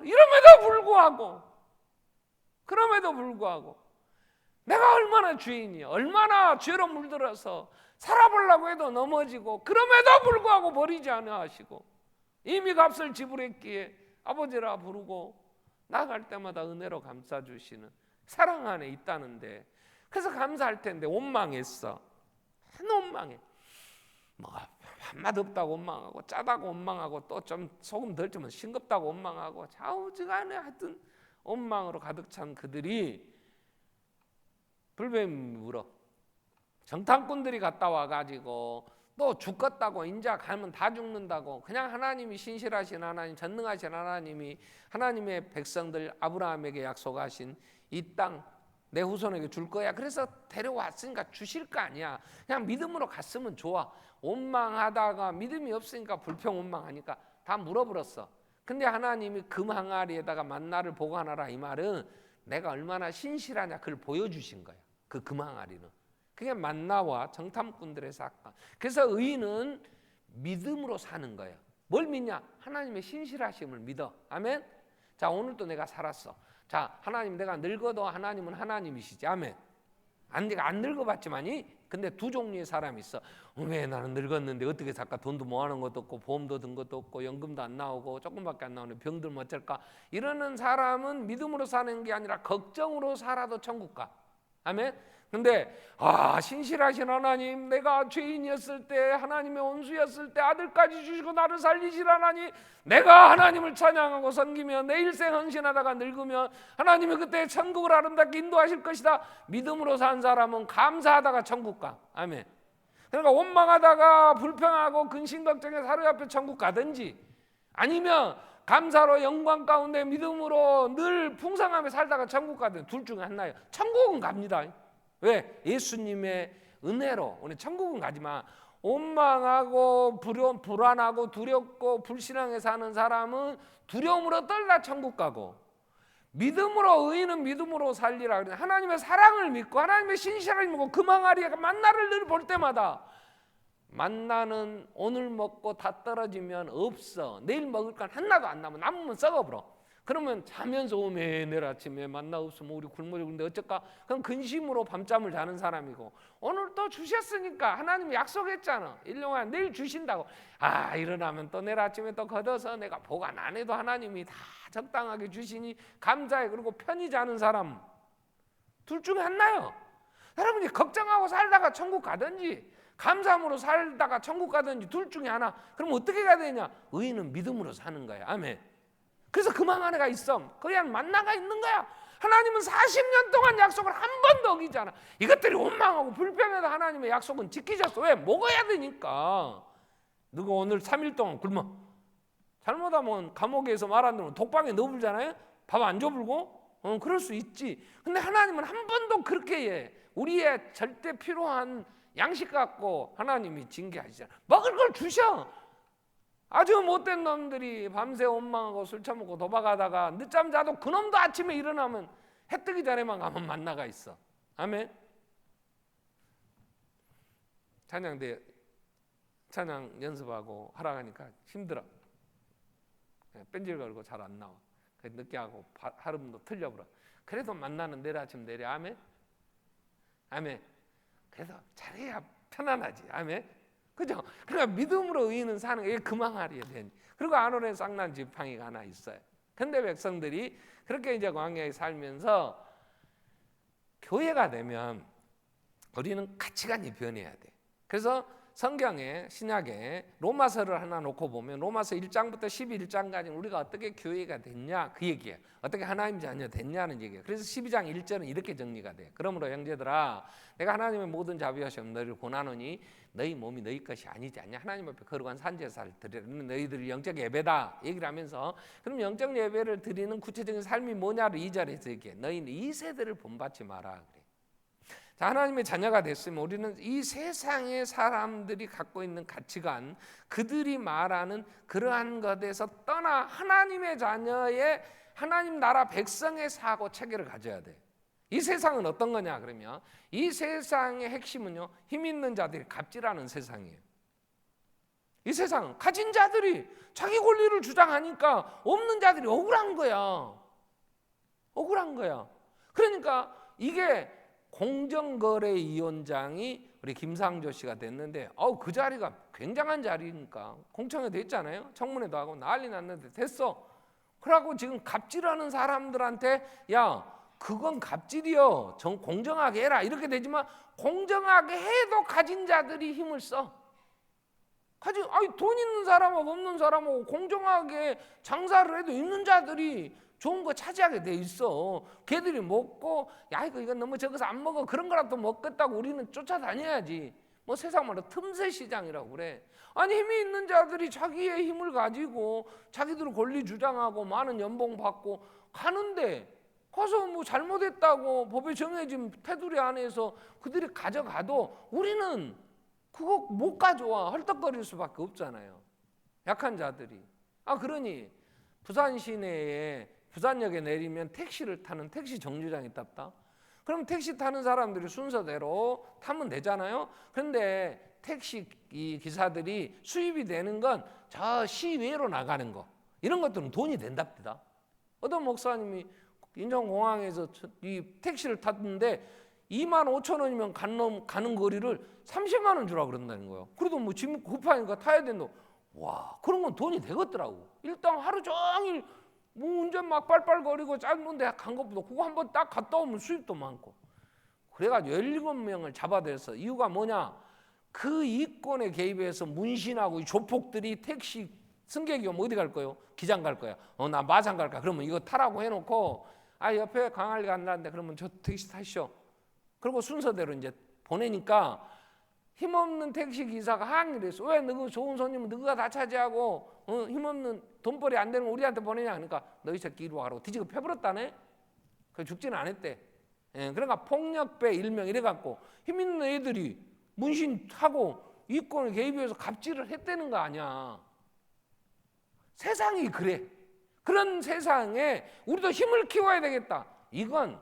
그럼에도 불구하고 내가 얼마나 죄인이야, 얼마나 죄로 물들어서 살아보려고 해도 넘어지고 그럼에도 불구하고 버리지 않아 하시고 이미 값을 지불했기에 아버지라 부르고 나갈 때마다 은혜로 감싸주시는 사랑 안에 있다는데, 그래서 감사할 텐데 원망했어. 원망해. 맛없다고 원망하고 짜다고 원망하고 또 좀 소금 덜 주면 싱겁다고 원망하고 좌우지간에 하여튼 원망으로 가득 찬 그들이 불뱀이 물어 정탐꾼들이 갔다 와가지고 또 죽겠다고 인자 가면 다 죽는다고, 그냥 하나님이 신실하신 하나님, 전능하신 하나님이 하나님의 백성들 아브라함에게 약속하신 이 땅 내 후손에게 줄 거야. 그래서 데려왔으니까 주실 거 아니야. 그냥 믿음으로 갔으면 좋아. 원망하다가 믿음이 없으니까 불평 원망하니까 다 물어버렸어. 근데 하나님이 금 항아리에다가 만나를 보관하라, 이 말은 내가 얼마나 신실하냐 그걸 보여주신 거야. 그 금 항아리는 그게 만나와 정탐꾼들의 사건. 그래서 의인은 믿음으로 사는 거예요. 뭘 믿냐? 하나님의 신실하심을 믿어. 아멘. 자, 오늘도 내가 살았어. 자, 하나님, 내가 늙어도 하나님은 하나님이시지. 아멘. 내가 안 늙어봤지만이, 근데 두 종류의 사람이 있어. 왜 나는 늙었는데 어떻게 살까? 돈도 모아놓은 것도 없고 보험도 든 것도 없고 연금도 안 나오고 조금밖에 안 나오는데 병들면 어쩔까? 이러는 사람은 믿음으로 사는 게 아니라 걱정으로 살아도 천국 가. 아멘. 근데 신실하신 하나님, 내가 죄인이었을 때, 하나님의 원수였을 때 아들까지 주시고 나를 살리실 하나님, 내가 하나님을 찬양하고 섬기며 내 일생 헌신하다가 늙으면 하나님이 그때 천국을 아름답게 인도하실 것이다. 믿음으로 산 사람은 감사하다가 천국 가. 아멘. 그러니까 원망하다가 불평하고 근심 걱정에 사로잡혀 천국 가든지, 아니면 감사로 영광 가운데 믿음으로 늘 풍성하게 살다가 천국 가든, 둘 중에 하나예요. 천국은 갑니다. 왜? 예수님의 은혜로. 우리 천국은 가지만 원망하고 불안하고 두렵고 불신앙에 사는 사람은 두려움으로 떨다 천국 가고, 믿음으로, 의인은 믿음으로 살리라. 하나님의 사랑을 믿고 하나님의 신실함을 믿고 그 항아리에 만나를 늘 볼 때마다, 만나는 오늘 먹고 다 떨어지면 없어. 내일 먹을 건 하나도 안 남으면 썩어버려. 그러면 자면서 오면 내일 아침에 만나 없으면 우리 굶어 죽는데 어쩔까? 그럼 근심으로 밤잠을 자는 사람이고, 오늘 또 주셨으니까 하나님이 약속했잖아. 1년 안에 내일 주신다고. 일어나면 또 내일 아침에 또 걷어서 내가 보관 안 해도 하나님이 다 적당하게 주시니 감사해. 그리고 편히 자는 사람, 둘 중에 하나요. 여러분이 걱정하고 살다가 천국 가든지 감사함으로 살다가 천국 가든지 둘 중에 하나. 그럼 어떻게 가야 되냐? 의인은 믿음으로 사는 거야. 아멘. 그래서 그 망 안에가 있어. 그냥 만나가 있는 거야. 하나님은 40년 동안 약속을 한 번도 어기지 않아. 이것들이 원망하고 불평해도 하나님의 약속은 지키셨어. 왜? 먹어야 되니까. 누가 오늘 3일 동안 굶어, 잘못하면 감옥에서 말 안 들으면 독방에 넣어불잖아요. 밥 안 줘불고. 그럴 수 있지. 근데 하나님은 한 번도 그렇게 해. 우리의 절대 필요한 양식 갖고 하나님이 징계하시잖아. 먹을 걸 주셔. 아주 못된 놈들이 밤새 원망하고 술 처먹고 도박하다가 늦잠 자도 그놈도 아침에 일어나면 해 뜨기 전에만 가면 만나가 있어. 아멘. 찬양 연습하고 하라 하니까 힘들어. 뺀질 걸고 잘 안 나와. 늦게 하고 하루도 틀려버려. 그래도 만나는 내일 아침 내려. 아멘. 아멘. 그래서 잘해야 편안하지. 아멘. 그죠? 그러니까 믿음으로 의인은 사는 게 금항아리에 된. 그리고 아론의 쌍난 지팡이가 하나 있어요. 근데 백성들이 그렇게 이제 광야에 살면서 교회가 되면 우리는 가치관이 변해야 돼. 그래서 성경에, 신약에 로마서를 하나 놓고 보면 로마서 1장부터 11장까지 우리가 어떻게 교회가 됐냐 그 얘기예요. 어떻게 하나님 자녀 됐냐는 얘기예요. 그래서 12장 1절은 이렇게 정리가 돼. 그러므로 형제들아, 내가 하나님의 모든 자비하심 너희를 권하노니 너희 몸이 너희 것이 아니지 않냐. 하나님 앞에 거룩한 산제사를 드리는 너희들이 영적 예배다 얘기를 하면서, 그럼 영적 예배를 드리는 구체적인 삶이 뭐냐를 2절에서 얘기해. 너희는 이 세대를 본받지 마라 그래. 자, 하나님의 자녀가 됐으면 우리는 이 세상의 사람들이 갖고 있는 가치관, 그들이 말하는 그러한 것에서 떠나 하나님의 자녀의, 하나님 나라 백성의 사고 체계를 가져야 돼. 이 세상은 어떤 거냐 그러면, 이 세상의 핵심은요, 힘 있는 자들이 갑질하는 세상이에요. 이 세상 가진 자들이 자기 권리를 주장하니까 없는 자들이 억울한 거야. 억울한 거야. 그러니까 이게 공정거래위원장이 우리 김상조 씨가 됐는데 그 자리가 굉장한 자리니까 공청회 됐잖아요. 청문회도 하고 난리 났는데 됐어. 그러고 지금 갑질하는 사람들한테 야 그건 갑질이요. 공정하게 해라 이렇게 되지만 공정하게 해도 가진 자들이 힘을 써. 돈 있는 사람하고 없는 사람하고 공정하게 장사를 해도 있는 자들이 좋은 거 차지하게 돼 있어. 걔들이 먹고 야 이거 너무 적어서 안 먹어 그런 거라도 먹겠다고 우리는 쫓아다녀야지. 뭐 세상 말로 틈새 시장이라고 그래. 아니 힘이 있는 자들이 자기의 힘을 가지고 자기들 권리 주장하고 많은 연봉 받고 가는데 가서 뭐 잘못했다고 법에 정해진 테두리 안에서 그들이 가져가도 우리는 그거 못 가져와. 헐떡거릴 수밖에 없잖아요. 약한 자들이. 그러니 부산 시내에 부산역에 내리면 택시를 타는 택시 정류장이 있답다. 그럼 택시 타는 사람들이 순서대로 타면 되잖아요. 그런데 택시 기사들이 수입이 되는 건 저 시외로 나가는 거 이런 것들은 돈이 된답니다. 어떤 목사님이 인천공항에서 이 택시를 탔는데 2만 5천 원이면 가는 거리를 30만 원 주라 그런다는 거예요. 그래도 뭐 짐 급하니까 타야 된다. 와 그런 건 돈이 되겠더라고. 일단 하루 종일 뭐 운전 막 빨빨거리고 짧은데 간 것보다 그거 한번 딱 갔다 오면 수입도 많고. 그래가지고 17명을 잡아들였어. 이유가 뭐냐? 그 이권에 개입해서 문신하고 이 조폭들이 택시 승객이 오면 어디 갈 거예요? 기장 갈 거야. 나 마산 갈까? 그러면 이거 타라고 해놓고 옆에 강할리 간다는데 그러면 저 택시 타시오. 그리고 순서대로 이제 보내니까 힘없는 택시 기사가 항의를 했어. 왜 너그 좋은 손님은 너가 다 차지하고 힘없는 돈벌이 안 되는 거 우리한테 보내냐. 그러니까 너희 새끼 이리 와라고 뒤지고 패버렸다네. 그 죽지는 않았대. 그러니까 폭력배 일명 이래갖고 힘 있는 애들이 문신하고 이권을 개입해서 갑질을 했다는 거 아니야. 세상이 그래. 그런 세상에 우리도 힘을 키워야 되겠다. 이건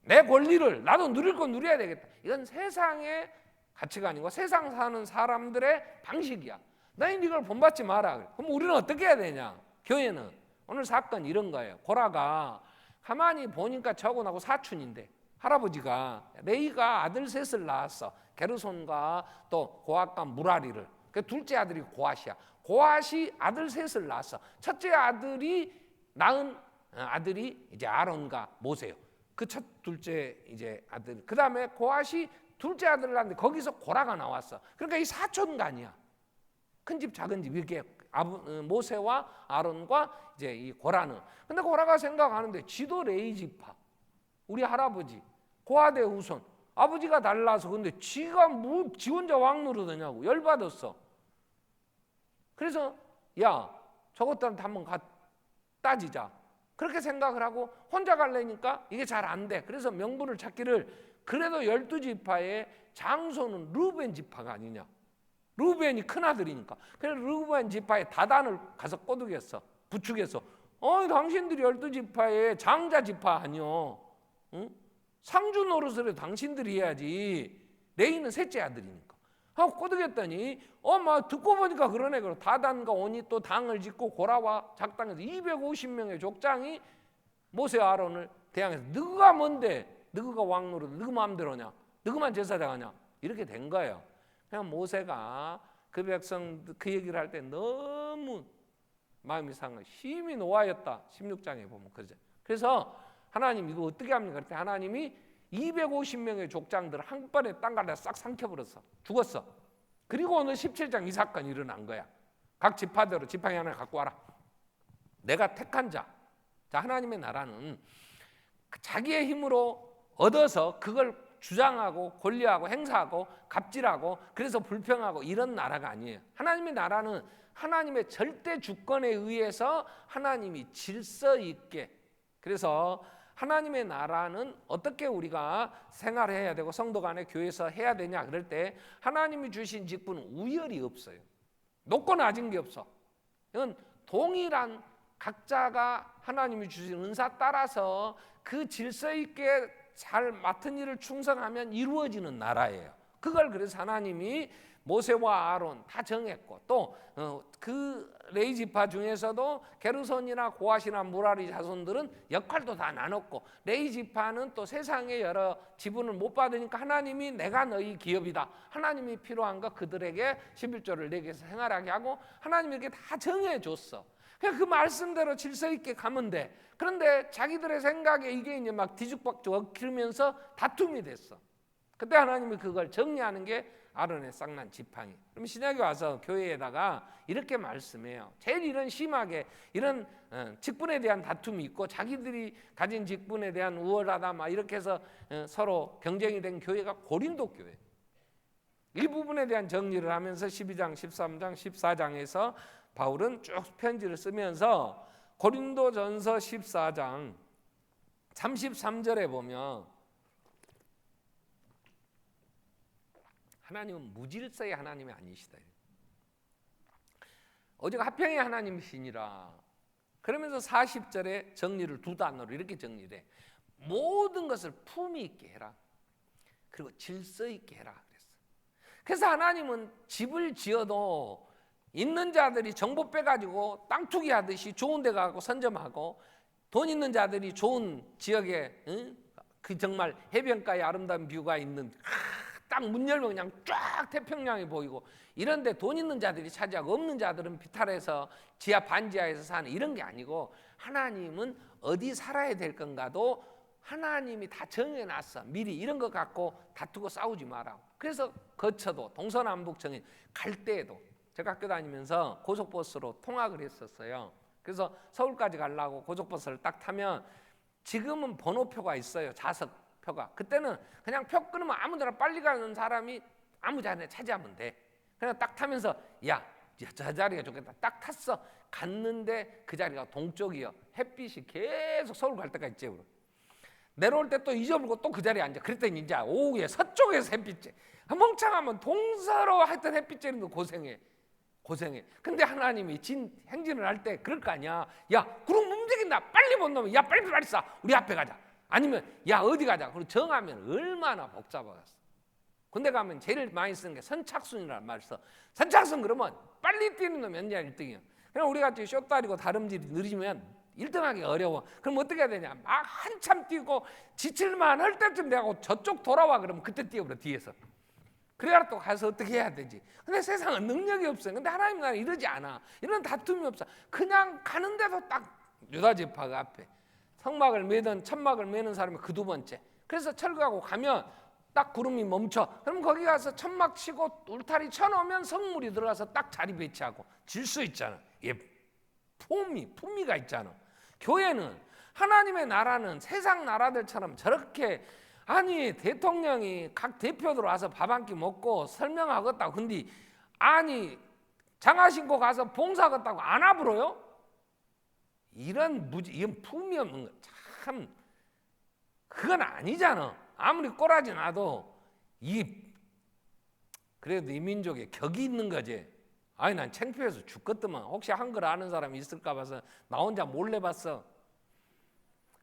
내 권리를 나도 누릴 건 누려야 되겠다. 이건 세상의 가치가 아니고 세상 사는 사람들의 방식이야. 너희는 이걸 본받지 마라. 그럼 우리는 어떻게 해야 되냐? 교회는 오늘 사건 이런 거예요. 고라가 가만히 보니까 저하고 사촌인데 할아버지가 레이가 아들 셋을 낳았어. 게르손과 또 고앗과 무라리를. 그 둘째 아들이 고앗이야. 고앗이 아들 셋을 낳았어. 첫째 아들이 낳은 아들이 이제 아론과 모세요. 그 첫 둘째 이제 아들. 그 다음에 고앗이 둘째 아들을 낳았는데 거기서 고라가 나왔어. 그러니까 이 사촌간이야. 큰 집 작은 집 이렇게 모세와 아론과 이제 이 고라는. 근데 고라가 생각하는데 지도 레이 지파. 우리 할아버지 고아대 후손 아버지가 달라서 근데 지가 뭐 지 혼자 왕 노릇하냐고 열받았어. 그래서 야 저것들한테 한번 따지자 그렇게 생각을 하고 혼자 갈래니까 이게 잘 안 돼. 그래서 명분을 찾기를 그래도 12지파의 장소는 르우벤 지파가 아니냐. 르우벤이 큰아들이니까. 그래서 르우벤 지파의 다단을 가서 꼬드겼어. 부축해서 당신들이 12지파의 장자 지파 아니요. 응? 상주 노릇을 당신들이 해야지. 레이는 셋째 아들이니까. 하고 꼬드겼더니 막 듣고 보니까 그러네. 그럼 다단과 온이 또 당을 짓고 고라와 작당에서 250명의 족장이 모세와 아론을 대항해서 너가 뭔데? 너가 왕 노릇 너가 마음대로냐? 너가만 제사장 하냐? 이렇게 된 거예요. 그냥 모세가 그 백성 그 얘기를 할 때 너무 마음이 상해 힘이 노하였다. 16장에 보면 그러죠. 그래서 하나님 이거 어떻게 합니까? 그때 하나님이 250명의 족장들을 한 번에 땅가르다 싹 삼켜버렸어. 죽었어. 그리고 오늘 17장 이 사건이 일어난 거야. 각 지파대로 지팡이 하나 갖고 와라. 내가 택한 자. 자, 하나님의 나라는 자기의 힘으로 얻어서 그걸 주장하고 권리하고 행사하고 갑질하고 그래서 불평하고 이런 나라가 아니에요. 하나님의 나라는 하나님의 절대 주권에 의해서 하나님이 질서 있게. 그래서 하나님의 나라는 어떻게 우리가 생활해야 되고 성도 간에 교회에서 해야 되냐 그럴 때 하나님이 주신 직분은 우열이 없어요. 높고 낮은 게 없어. 이건 동일한 각자가 하나님이 주신 은사 따라서 그 질서 있게 잘 맡은 일을 충성하면 이루어지는 나라예요. 그걸 그래서 하나님이 모세와 아론 다 정했고 또 그 레위 지파 중에서도 게르손이나 고핫이나 무라리 자손들은 역할도 다 나눴고 레위 지파는 또 세상의 여러 지분을 못 받으니까 하나님이 내가 너희 기업이다. 하나님이 필요한 거 그들에게 11조를 내게 생활하게 하고 하나님이 이렇게 다 정해줬어. 그냥 그 말씀대로 질서 있게 가면 돼. 그런데 자기들의 생각에 이게 이제 막 뒤죽박죽 엉키면서 다툼이 됐어. 그때 하나님이 그걸 정리하는 게 아론의 쌍난 지팡이. 그럼 신약에 와서 교회에다가 이렇게 말씀해요. 제일 이런 심하게 이런 직분에 대한 다툼이 있고 자기들이 가진 직분에 대한 우월하다 막 이렇게 해서 서로 경쟁이 된 교회가 고린도 교회. 이 부분에 대한 정리를 하면서 12장, 13장, 14장에서 바울은 쭉 편지를 쓰면서 고린도전서 14장 33절에 보면 하나님은 무질서의 하나님이 아니시다. 오직 화평의 하나님이시니라. 그러면서 40절에 정리를 두 단어로 이렇게 정리를 해. 모든 것을 품위 있게 해라. 그리고 질서 있게 해라 그랬어. 그래서 하나님은 집을 지어도 있는 자들이 정보 빼가지고 땅 투기하듯이 좋은 데 가고 선점하고 돈 있는 자들이 좋은 지역에 그 정말 해변가에 아름다운 뷰가 있는 딱 문 열면 그냥 쫙 태평양이 보이고 이런데 돈 있는 자들이 차지하고 없는 자들은 비탈에서 지하 반지하에서 사는 이런 게 아니고 하나님은 어디 살아야 될 건가도 하나님이 다 정해놨어. 미리 이런 거 갖고 다투고 싸우지 마라고. 그래서 거쳐도 동서남북 정해 갈 때에도 제가 학교 다니면서 고속버스로 통학을 했었어요. 그래서 서울까지 가려고 고속버스를 딱 타면 지금은 번호표가 있어요. 좌석 표가. 그때는 그냥 표 끊으면 아무데나 빨리 가는 사람이 아무 자리나 차지하면 돼. 그냥 딱 타면서 야, 저 자리가 좋겠다. 딱 탔어. 갔는데 그 자리가 동쪽이요. 햇빛이 계속 서울 갈 때까지 쬐고 내려올 때 또 잊어버리고 또 그 자리에 앉아. 그랬더니 이제 오후에 서쪽에서 햇빛 쬐. 멍청하면 동서로 하여튼 햇빛 쬐는 거 고생해. 근데 하나님이 행진을 할 때 그럴 거 아니야. 야, 구름 움직인다. 빨리 못 넘어. 야, 빨리 쏴. 우리 앞에 가자. 아니면 야, 어디 가자. 그리고 정하면 얼마나 복잡하겠어. 군대 가면 제일 많이 쓰는 게 선착순이라는 말을 써. 선착순 그러면 빨리 뛰는 놈이 언제나 1등이야. 그냥 우리 같이 쇼다리고 다름질이 느리면 1등하기 어려워. 그럼 어떻게 해야 되냐. 막 한참 뛰고 지칠만 할 때쯤 내가 저쪽 돌아와 그러면 그때 뛰어버려 뒤에서. 그래야 또 가서 어떻게 해야 되지. 근데 세상은 능력이 없어요. 근데 하나님 나라는 이러지 않아. 이런 다툼이 없어. 그냥 가는데도 딱 유다 지파가 앞에 성막을 매든 천막을 매는 사람이 그 두 번째. 그래서 철거하고 가면 딱 구름이 멈춰. 그럼 거기 가서 천막 치고 울타리 쳐놓으면 성물이 들어가서 딱 자리 배치하고 질서 있잖아. 예, 품위가 있잖아. 교회는 하나님의 나라는 세상 나라들처럼 저렇게 아니 대통령이 각 대표들 와서 밥 한 끼 먹고 설명하겠다고 근데 아니 장화 신고 가서 봉사하겠다고 안 와버려요? 이런 품위 없는 거 참 그건 아니잖아. 아무리 꼬라지 놔도 그래도 이 민족에 격이 있는 거지. 아니 난 창피해서 죽겠더만. 혹시 한글 아는 사람이 있을까 봐서 나 혼자 몰래 봤어.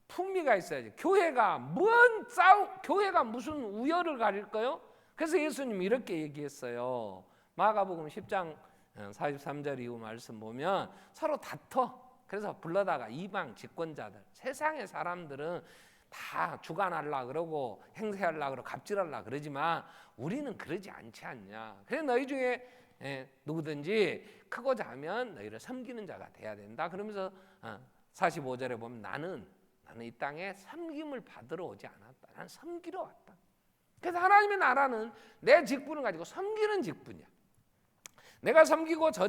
품위가 있어야지. 교회가 교회가 무슨 우열을 가릴까요? 그래서 예수님이 이렇게 얘기했어요. 마가복음 10장 43절 이후 말씀 보면 서로 다퉈. 그래서 불러다가 이방 집권자들, 세상의 사람들은 다 주관하려고 그러고 행세하려고 그러고 갑질하려고 그러지만 우리는 그러지 않지 않냐. 그래서 너희 중에 누구든지 크고자 하면 너희를 섬기는 자가 돼야 된다. 그러면서 45절에 보면 나는 이 땅에 섬김을 받으러 오지 않았다. 나는 섬기러 왔다. 그래서 하나님의 나라는 내 직분을 가지고 섬기는 직분이야. 내가 섬기고 저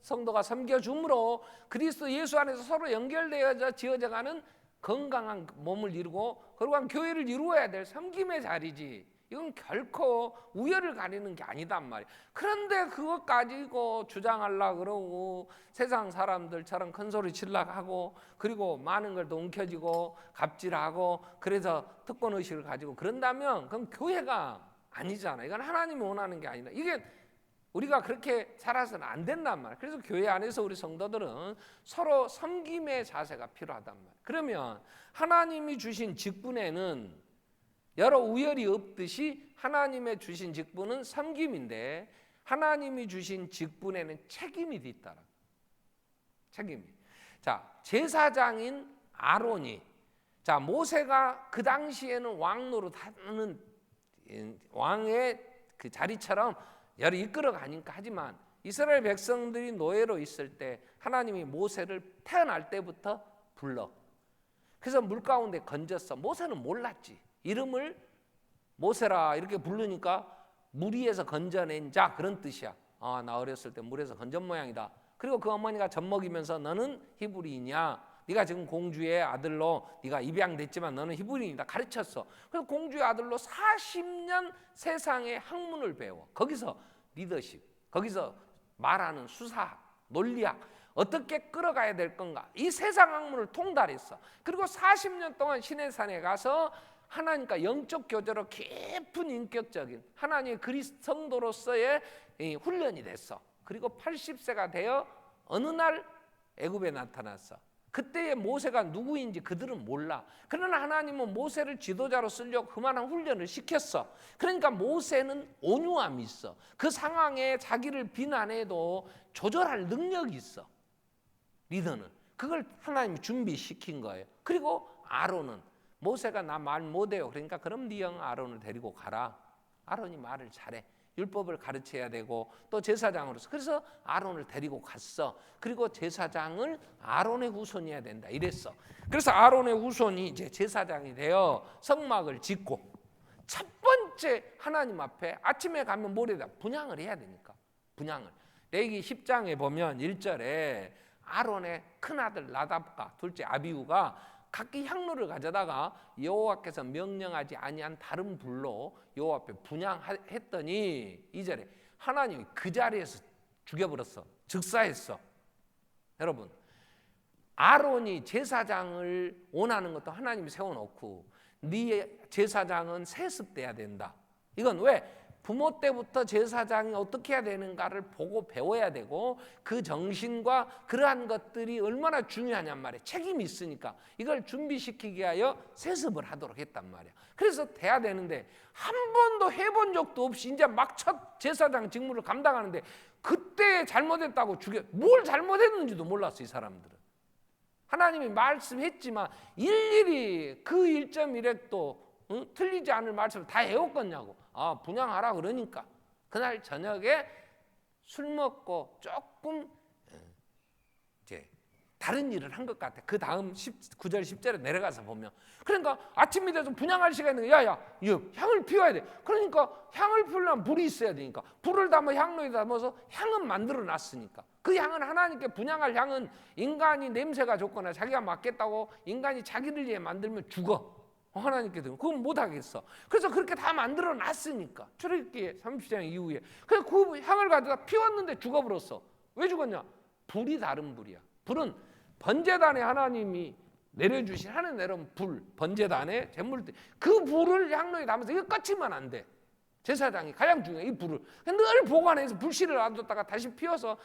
성도가 섬겨줌으로 그리스도 예수 안에서 서로 연결되어져 지어져가는 건강한 몸을 이루고 거룩한 교회를 이루어야 될 섬김의 자리지. 이건 결코 우열을 가리는 게 아니단 말이야. 그런데 그것 가지고 주장하려고 그러고 세상 사람들처럼 큰 소리 치려고 하고 그리고 많은 걸 또 움켜쥐고 갑질하고 그래서 특권의식을 가지고 그런다면 그건 교회가 아니잖아. 이건 하나님이 원하는 게 아니라 이게 우리가 그렇게 살아서는 안 된단 말이야. 그래서 교회 안에서 우리 성도들은 서로 섬김의 자세가 필요하단 말이야. 그러면 하나님이 주신 직분에는 여러 우열이 없듯이 하나님의 주신 직분은 섬김인데 하나님이 주신 직분에는 책임이 뒤따라. 책임이. 자, 제사장인 아론이, 자, 모세가 그 당시에는 왕 노릇하는 왕의 그 자리처럼 여러 이끌어가니까, 하지만 이스라엘 백성들이 노예로 있을 때 하나님이 모세를 태어날 때부터 불러. 그래서 물 가운데 건졌어. 모세는 몰랐지. 이름을 모세라 이렇게 부르니까 물 위에서 건져낸 자, 그런 뜻이야. 아, 나 어렸을 때 물에서 건전 모양이다. 그리고 그 어머니가 젖 먹이면서 너는 히브리인이야. 네가 지금 공주의 아들로 네가 입양됐지만 너는 히브리인이다 가르쳤어. 그래서 공주의 아들로 40년 세상의 학문을 배워. 거기서 리더십, 거기서 말하는 수사학, 논리학, 어떻게 끌어가야 될 건가, 이 세상 학문을 통달했어. 그리고 40년 동안 시내산에 가서 하나님과 영적 교제로 깊은 인격적인 하나님의 그리스도 성도로서의 훈련이 됐어. 그리고 80세가 되어 어느 날 애굽에 나타났어. 그때의 모세가 누구인지 그들은 몰라. 그러나 하나님은 모세를 지도자로 쓰려고 그만한 훈련을 시켰어. 그러니까 모세는 온유함이 있어. 그 상황에 자기를 비난해도 조절할 능력이 있어. 리더는 그걸 하나님이 준비시킨 거예요. 그리고 아론은, 모세가 나 말 못해요. 그러니까 그럼 네 형 아론을 데리고 가라. 아론이 말을 잘해. 율법을 가르쳐야 되고 또 제사장으로서. 그래서 아론을 데리고 갔어. 그리고 제사장을 아론의 후손이어야 된다 이랬어. 그래서 아론의 후손이 이제 제사장이 되어 성막을 짓고, 첫 번째 하나님 앞에 아침에 가면 모레다 분향을 해야 되니까, 분향을. 레위기 10장에 보면 1절에 아론의 큰아들 나답과 둘째 아비후가 각기 향로를 가져다가 여호와께서 명령하지 아니한 다른 불로 여호와 앞에 분향했더니 2절에 하나님이 그 자리에서 죽여버렸어. 즉사했어. 여러분, 아론이 제사장을 원하는 것도 하나님이 세워놓고 네 제사장은 세습돼야 된다. 이건 왜? 부모 때부터 제사장이 어떻게 해야 되는가를 보고 배워야 되고, 그 정신과 그러한 것들이 얼마나 중요하냔 말이에요. 책임이 있으니까 이걸 준비시키기 위하여 세습을 하도록 했단 말이야. 그래서 돼야 되는데 한 번도 해본 적도 없이 이제 막 첫 제사장 직무를 감당하는데 그때 잘못했다고 죽여. 뭘 잘못했는지도 몰랐어 이 사람들은. 하나님이 말씀했지만 일일이 그 1.1획도 틀리지 않을 말씀을 다 외웠겠냐고. 아, 분향하라 그러니까 그날 저녁에 술 먹고 조금 이제 다른 일을 한 것 같아. 그 다음 9절 10절에 내려가서 보면, 그러니까 아침이 돼서 분향할 시간이 야야 향을 피워야 돼. 그러니까 향을 피우려면 불이 있어야 되니까 불을 담아 향로에 담아서 향은 만들어 놨으니까, 그 향은 하나님께 분향할 향은 인간이 냄새가 좋거나 자기가 맡겠다고 인간이 자기를 위해 만들면 죽어. 하나님께도 그건 못하겠어. 그래서 그렇게 다 만들어 놨으니까 출애굽기 30장 이후에 그래서 그 향을 가져다 피웠는데 죽어버렸어. 왜 죽었냐? 불이 다른 불이야. 불은 번제단에 하나님이 내려주신, 하늘 내려온 불, 번제단에 제물들, 그 불을 향로에 담아서 이거 꺼치면 안 돼. 제사장이 가장 중요해. 이 불을 늘 보관해서 불씨를 놔뒀다가 다시 피워서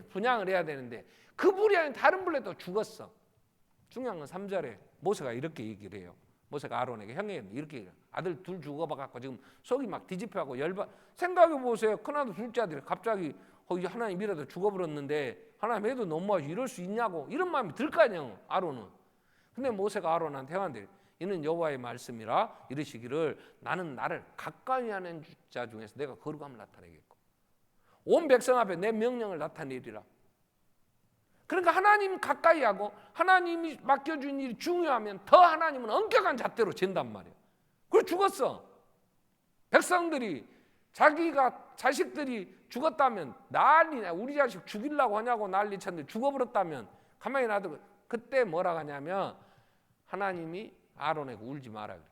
분향을 해야 되는데 그 불이 아닌 다른 불에 또 죽었어. 중요한 건 3절에 모세가 이렇게 얘기를 해요. 모세가 아론에게, 형님 이렇게 아들 둘 죽어봐갖고 지금 속이 막 뒤집혀하고 열받. 생각해 보세요. 큰아들 둘째 아들이 갑자기 하나님 이라도 죽어버렸는데 하나님 해도 너무하지 이럴 수 있냐고 이런 마음이 들 거 아니에요 아론은. 근데 모세가 아론한테 형한테 이는 여호와의 말씀이라 이르시기를 나는 나를 가까이 하는 자 중에서 내가 거룩함을 나타내겠고 온 백성 앞에 내 명령을 나타내리라. 그러니까 하나님 가까이 하고 하나님이 맡겨준 일이 중요하면 더 하나님은 엄격한 잣대로 잰단 말이에요. 그리고 죽었어. 백성들이 자식들이 죽었다면 난리나. 우리 자식 죽이려고 하냐고 난리 쳤는데 죽어버렸다면 가만히 놔두고, 그때 뭐라고 하냐면 하나님이 아론에게 울지 마라 그래.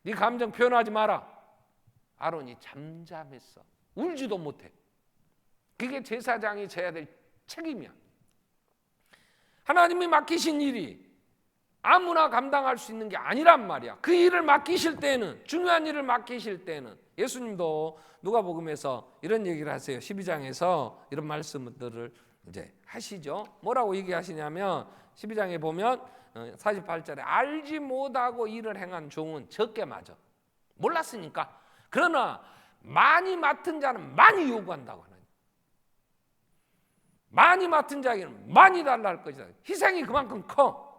네 감정 표현하지 마라. 아론이 잠잠했어. 울지도 못해. 그게 제사장이 져야 될 책임이야. 하나님이 맡기신 일이 아무나 감당할 수 있는 게 아니란 말이야. 그 일을 맡기실 때는, 중요한 일을 맡기실 때는, 예수님도 누가복음에서 이런 얘기를 하세요. 12장에서 이런 말씀들을 이제 하시죠. 뭐라고 얘기하시냐면 12장에 보면 48절에 알지 못하고 일을 행한 종은 적게 맞아. 몰랐으니까. 그러나 많이 맡은 자는 많이 요구한다고 하나님. 많이 맡은 자에게는 많이 달라 할 것이다. 희생이 그만큼 커.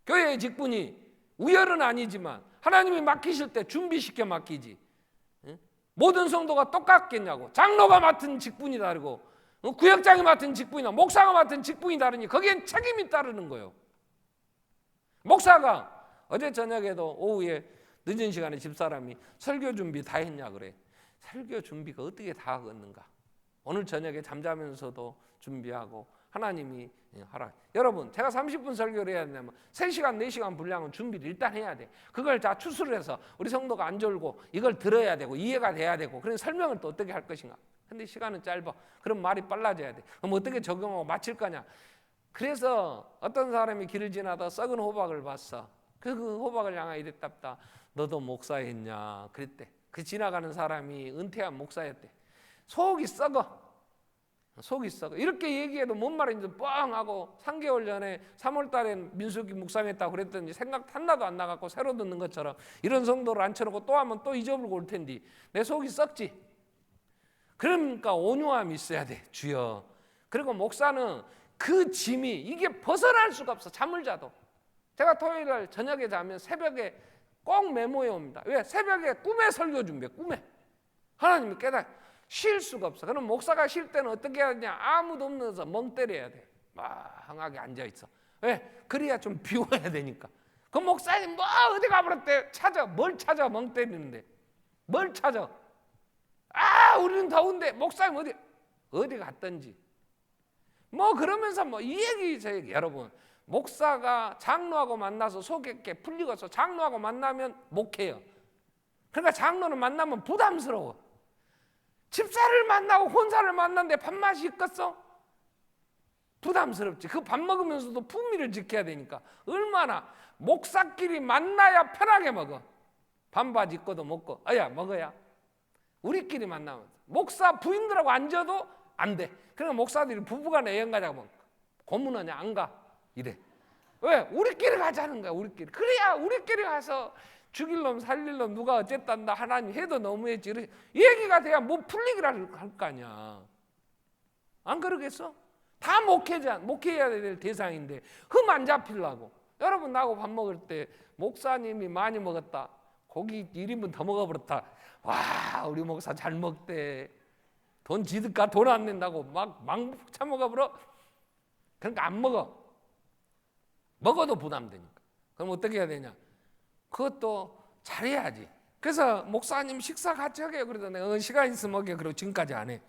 교회의 직분이 우열은 아니지만 하나님이 맡기실 때 준비시켜 맡기지. 모든 성도가 똑같겠냐고. 장로가 맡은 직분이 다르고 구역장이 맡은 직분이나 목사가 맡은 직분이 다르니 거기엔 책임이 따르는 거예요. 목사가 어제 저녁에도 오후에 늦은 시간에 집사람이 설교 준비 다 했냐 그래. 설교 준비가 어떻게 다 하겠는가. 오늘 저녁에 잠자면서도 준비하고 하나님이 하라. 여러분 제가 30분 설교를 해야 되냐면 3시간 4시간 분량은 준비를 일단 해야 돼. 그걸 다 추스를 해서 우리 성도가 안 졸고 이걸 들어야 되고 이해가 돼야 되고 그런 설명을 또 어떻게 할 것인가. 근데 시간은 짧아. 그럼 말이 빨라져야 돼. 그럼 어떻게 적용하고 마칠 거냐. 그래서 어떤 사람이 길을 지나다 썩은 호박을 봤어. 그 호박을 향하여 이랬답다. 너도 목사했냐 그랬대. 그 지나가는 사람이 은퇴한 목사였대. 속이 썩어. 이렇게 얘기해도 뭔 말인지 뻥 하고 3개월 전에 3월 달에 민수기 묵상했다고 그랬더니 생각 하나도 안 나갖고 새로 듣는 것처럼 이런 성도를 앉혀놓고 또 하면 또 잊어버리고 올 텐데 내 속이 썩지. 그러니까 온유함이 있어야 돼. 주여. 그리고 목사는 그 짐이 이게 벗어날 수가 없어. 잠을 자도. 제가 토요일날 저녁에 자면 새벽에 꼭 메모해 옵니다. 왜? 새벽에 꿈에 설교 준비해. 꿈에. 하나님이 깨달아. 쉴 수가 없어. 그럼 목사가 쉴 때는 어떻게 해야 되냐? 아무도 없는 데서 멍 때려야 돼. 망하게 앉아있어. 왜? 그래야 좀 비워야 되니까. 그 목사님 뭐 어디 가버렸대? 찾아. 뭘 찾아? 멍 때리는데. 뭘 찾아? 우리는 더운데 목사님 어디 갔던지. 뭐 그러면서 뭐 이 얘기 저 얘기. 여러분 목사가 장로하고 만나서 속 있게 풀리고서 장로하고 만나면 목해요. 그러니까 장로는 만나면 부담스러워. 집사를 만나고 혼사를 만났는데 밥맛이 있겠어? 부담스럽지. 그 밥 먹으면서도 품위를 지켜야 되니까. 얼마나 목사끼리 만나야 편하게 먹어. 반바지 입고도 먹고 먹어야. 우리끼리 만나면 목사 부인들하고 앉아도 안 돼. 그러니까 목사들이 부부간에 여행 가자고 고문하냐 안 가 이래. 왜? 우리끼리 가자는 거야. 우리끼리. 그래야 우리끼리 가서 죽일 놈 살릴 놈 누가 어쨌단다 하나님 해도 너무했지. 얘기가 돼야 뭐 풀리기를 할 거 아니야. 안 그러겠어? 다 목회해야 될 대상인데 흠 안 잡히려고. 여러분 나하고 밥 먹을 때 목사님이 많이 먹었다. 고기 1인분 더 먹어버렸다. 와 우리 목사 잘 먹대. 돈 지들까 돈 안 낸다고 막 처먹어버려. 그러니까 안 먹어. 먹어도 부담되니까. 그럼 어떻게 해야 되냐? 그것도 잘해야지. 그래서 목사님 식사 같이 하게 그러더니 내가 시간 있으면 먹게. 그러고 지금까지 안 해.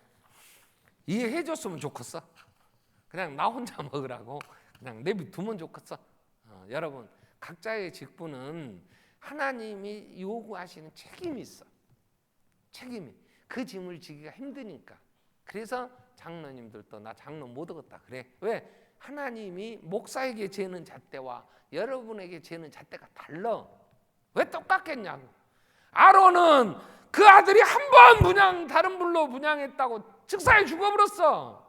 이해해줬으면 좋겠어. 그냥 나 혼자 먹으라고 그냥 내비두면 좋겠어. 여러분 각자의 직분은 하나님이 요구하시는 책임이 있어. 책임이. 그 짐을 지기가 힘드니까. 그래서 장로님들도 나 장로 못 얻었다 그래. 왜? 하나님이 목사에게 재는 잣대와 여러분에게 재는 잣대가 달라. 왜 똑같겠냐고. 아론은 그 아들이 한 번 다른 불로 분양했다고 즉사에 죽어버렸어.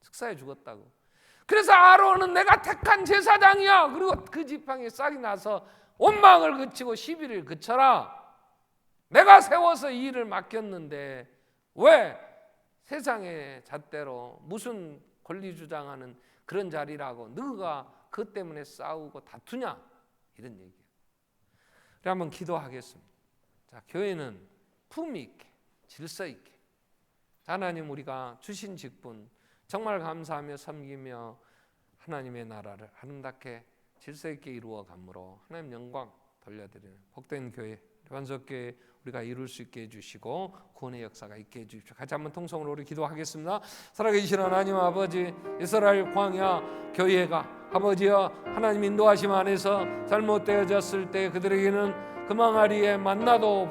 즉사에 죽었다고. 그래서 아론은 내가 택한 제사장이야. 그리고 그 지팡이에 싹이 나서 원망을 그치고 시비를 그쳐라. 내가 세워서 이 일을 맡겼는데 왜 세상의 잣대로 무슨 권리 주장하는 그런 자리라고 너가 그것 때문에 싸우고 다투냐 이런 얘기예요. 그래 한번 기도하겠습니다. 자, 교회는 품위 있게 질서 있게 하나님 우리가 주신 직분 정말 감사하며 섬기며 하나님의 나라를 아름답게 질서 있게 이루어 감으로 하나님 영광 돌려드리는 복된 교회 완석교회 우리가 이룰 수 있게 해주시고 구원의 역사가 있게 해주십시오. 같이 한번 통성으로 우리 기도하겠습니다. 살아계신 하나님 아버지 이스라엘 광야 교회가 아버지여 하나님 인도하심 안에서 잘못되어졌을 때 그들에게는 그 망아리에 만나도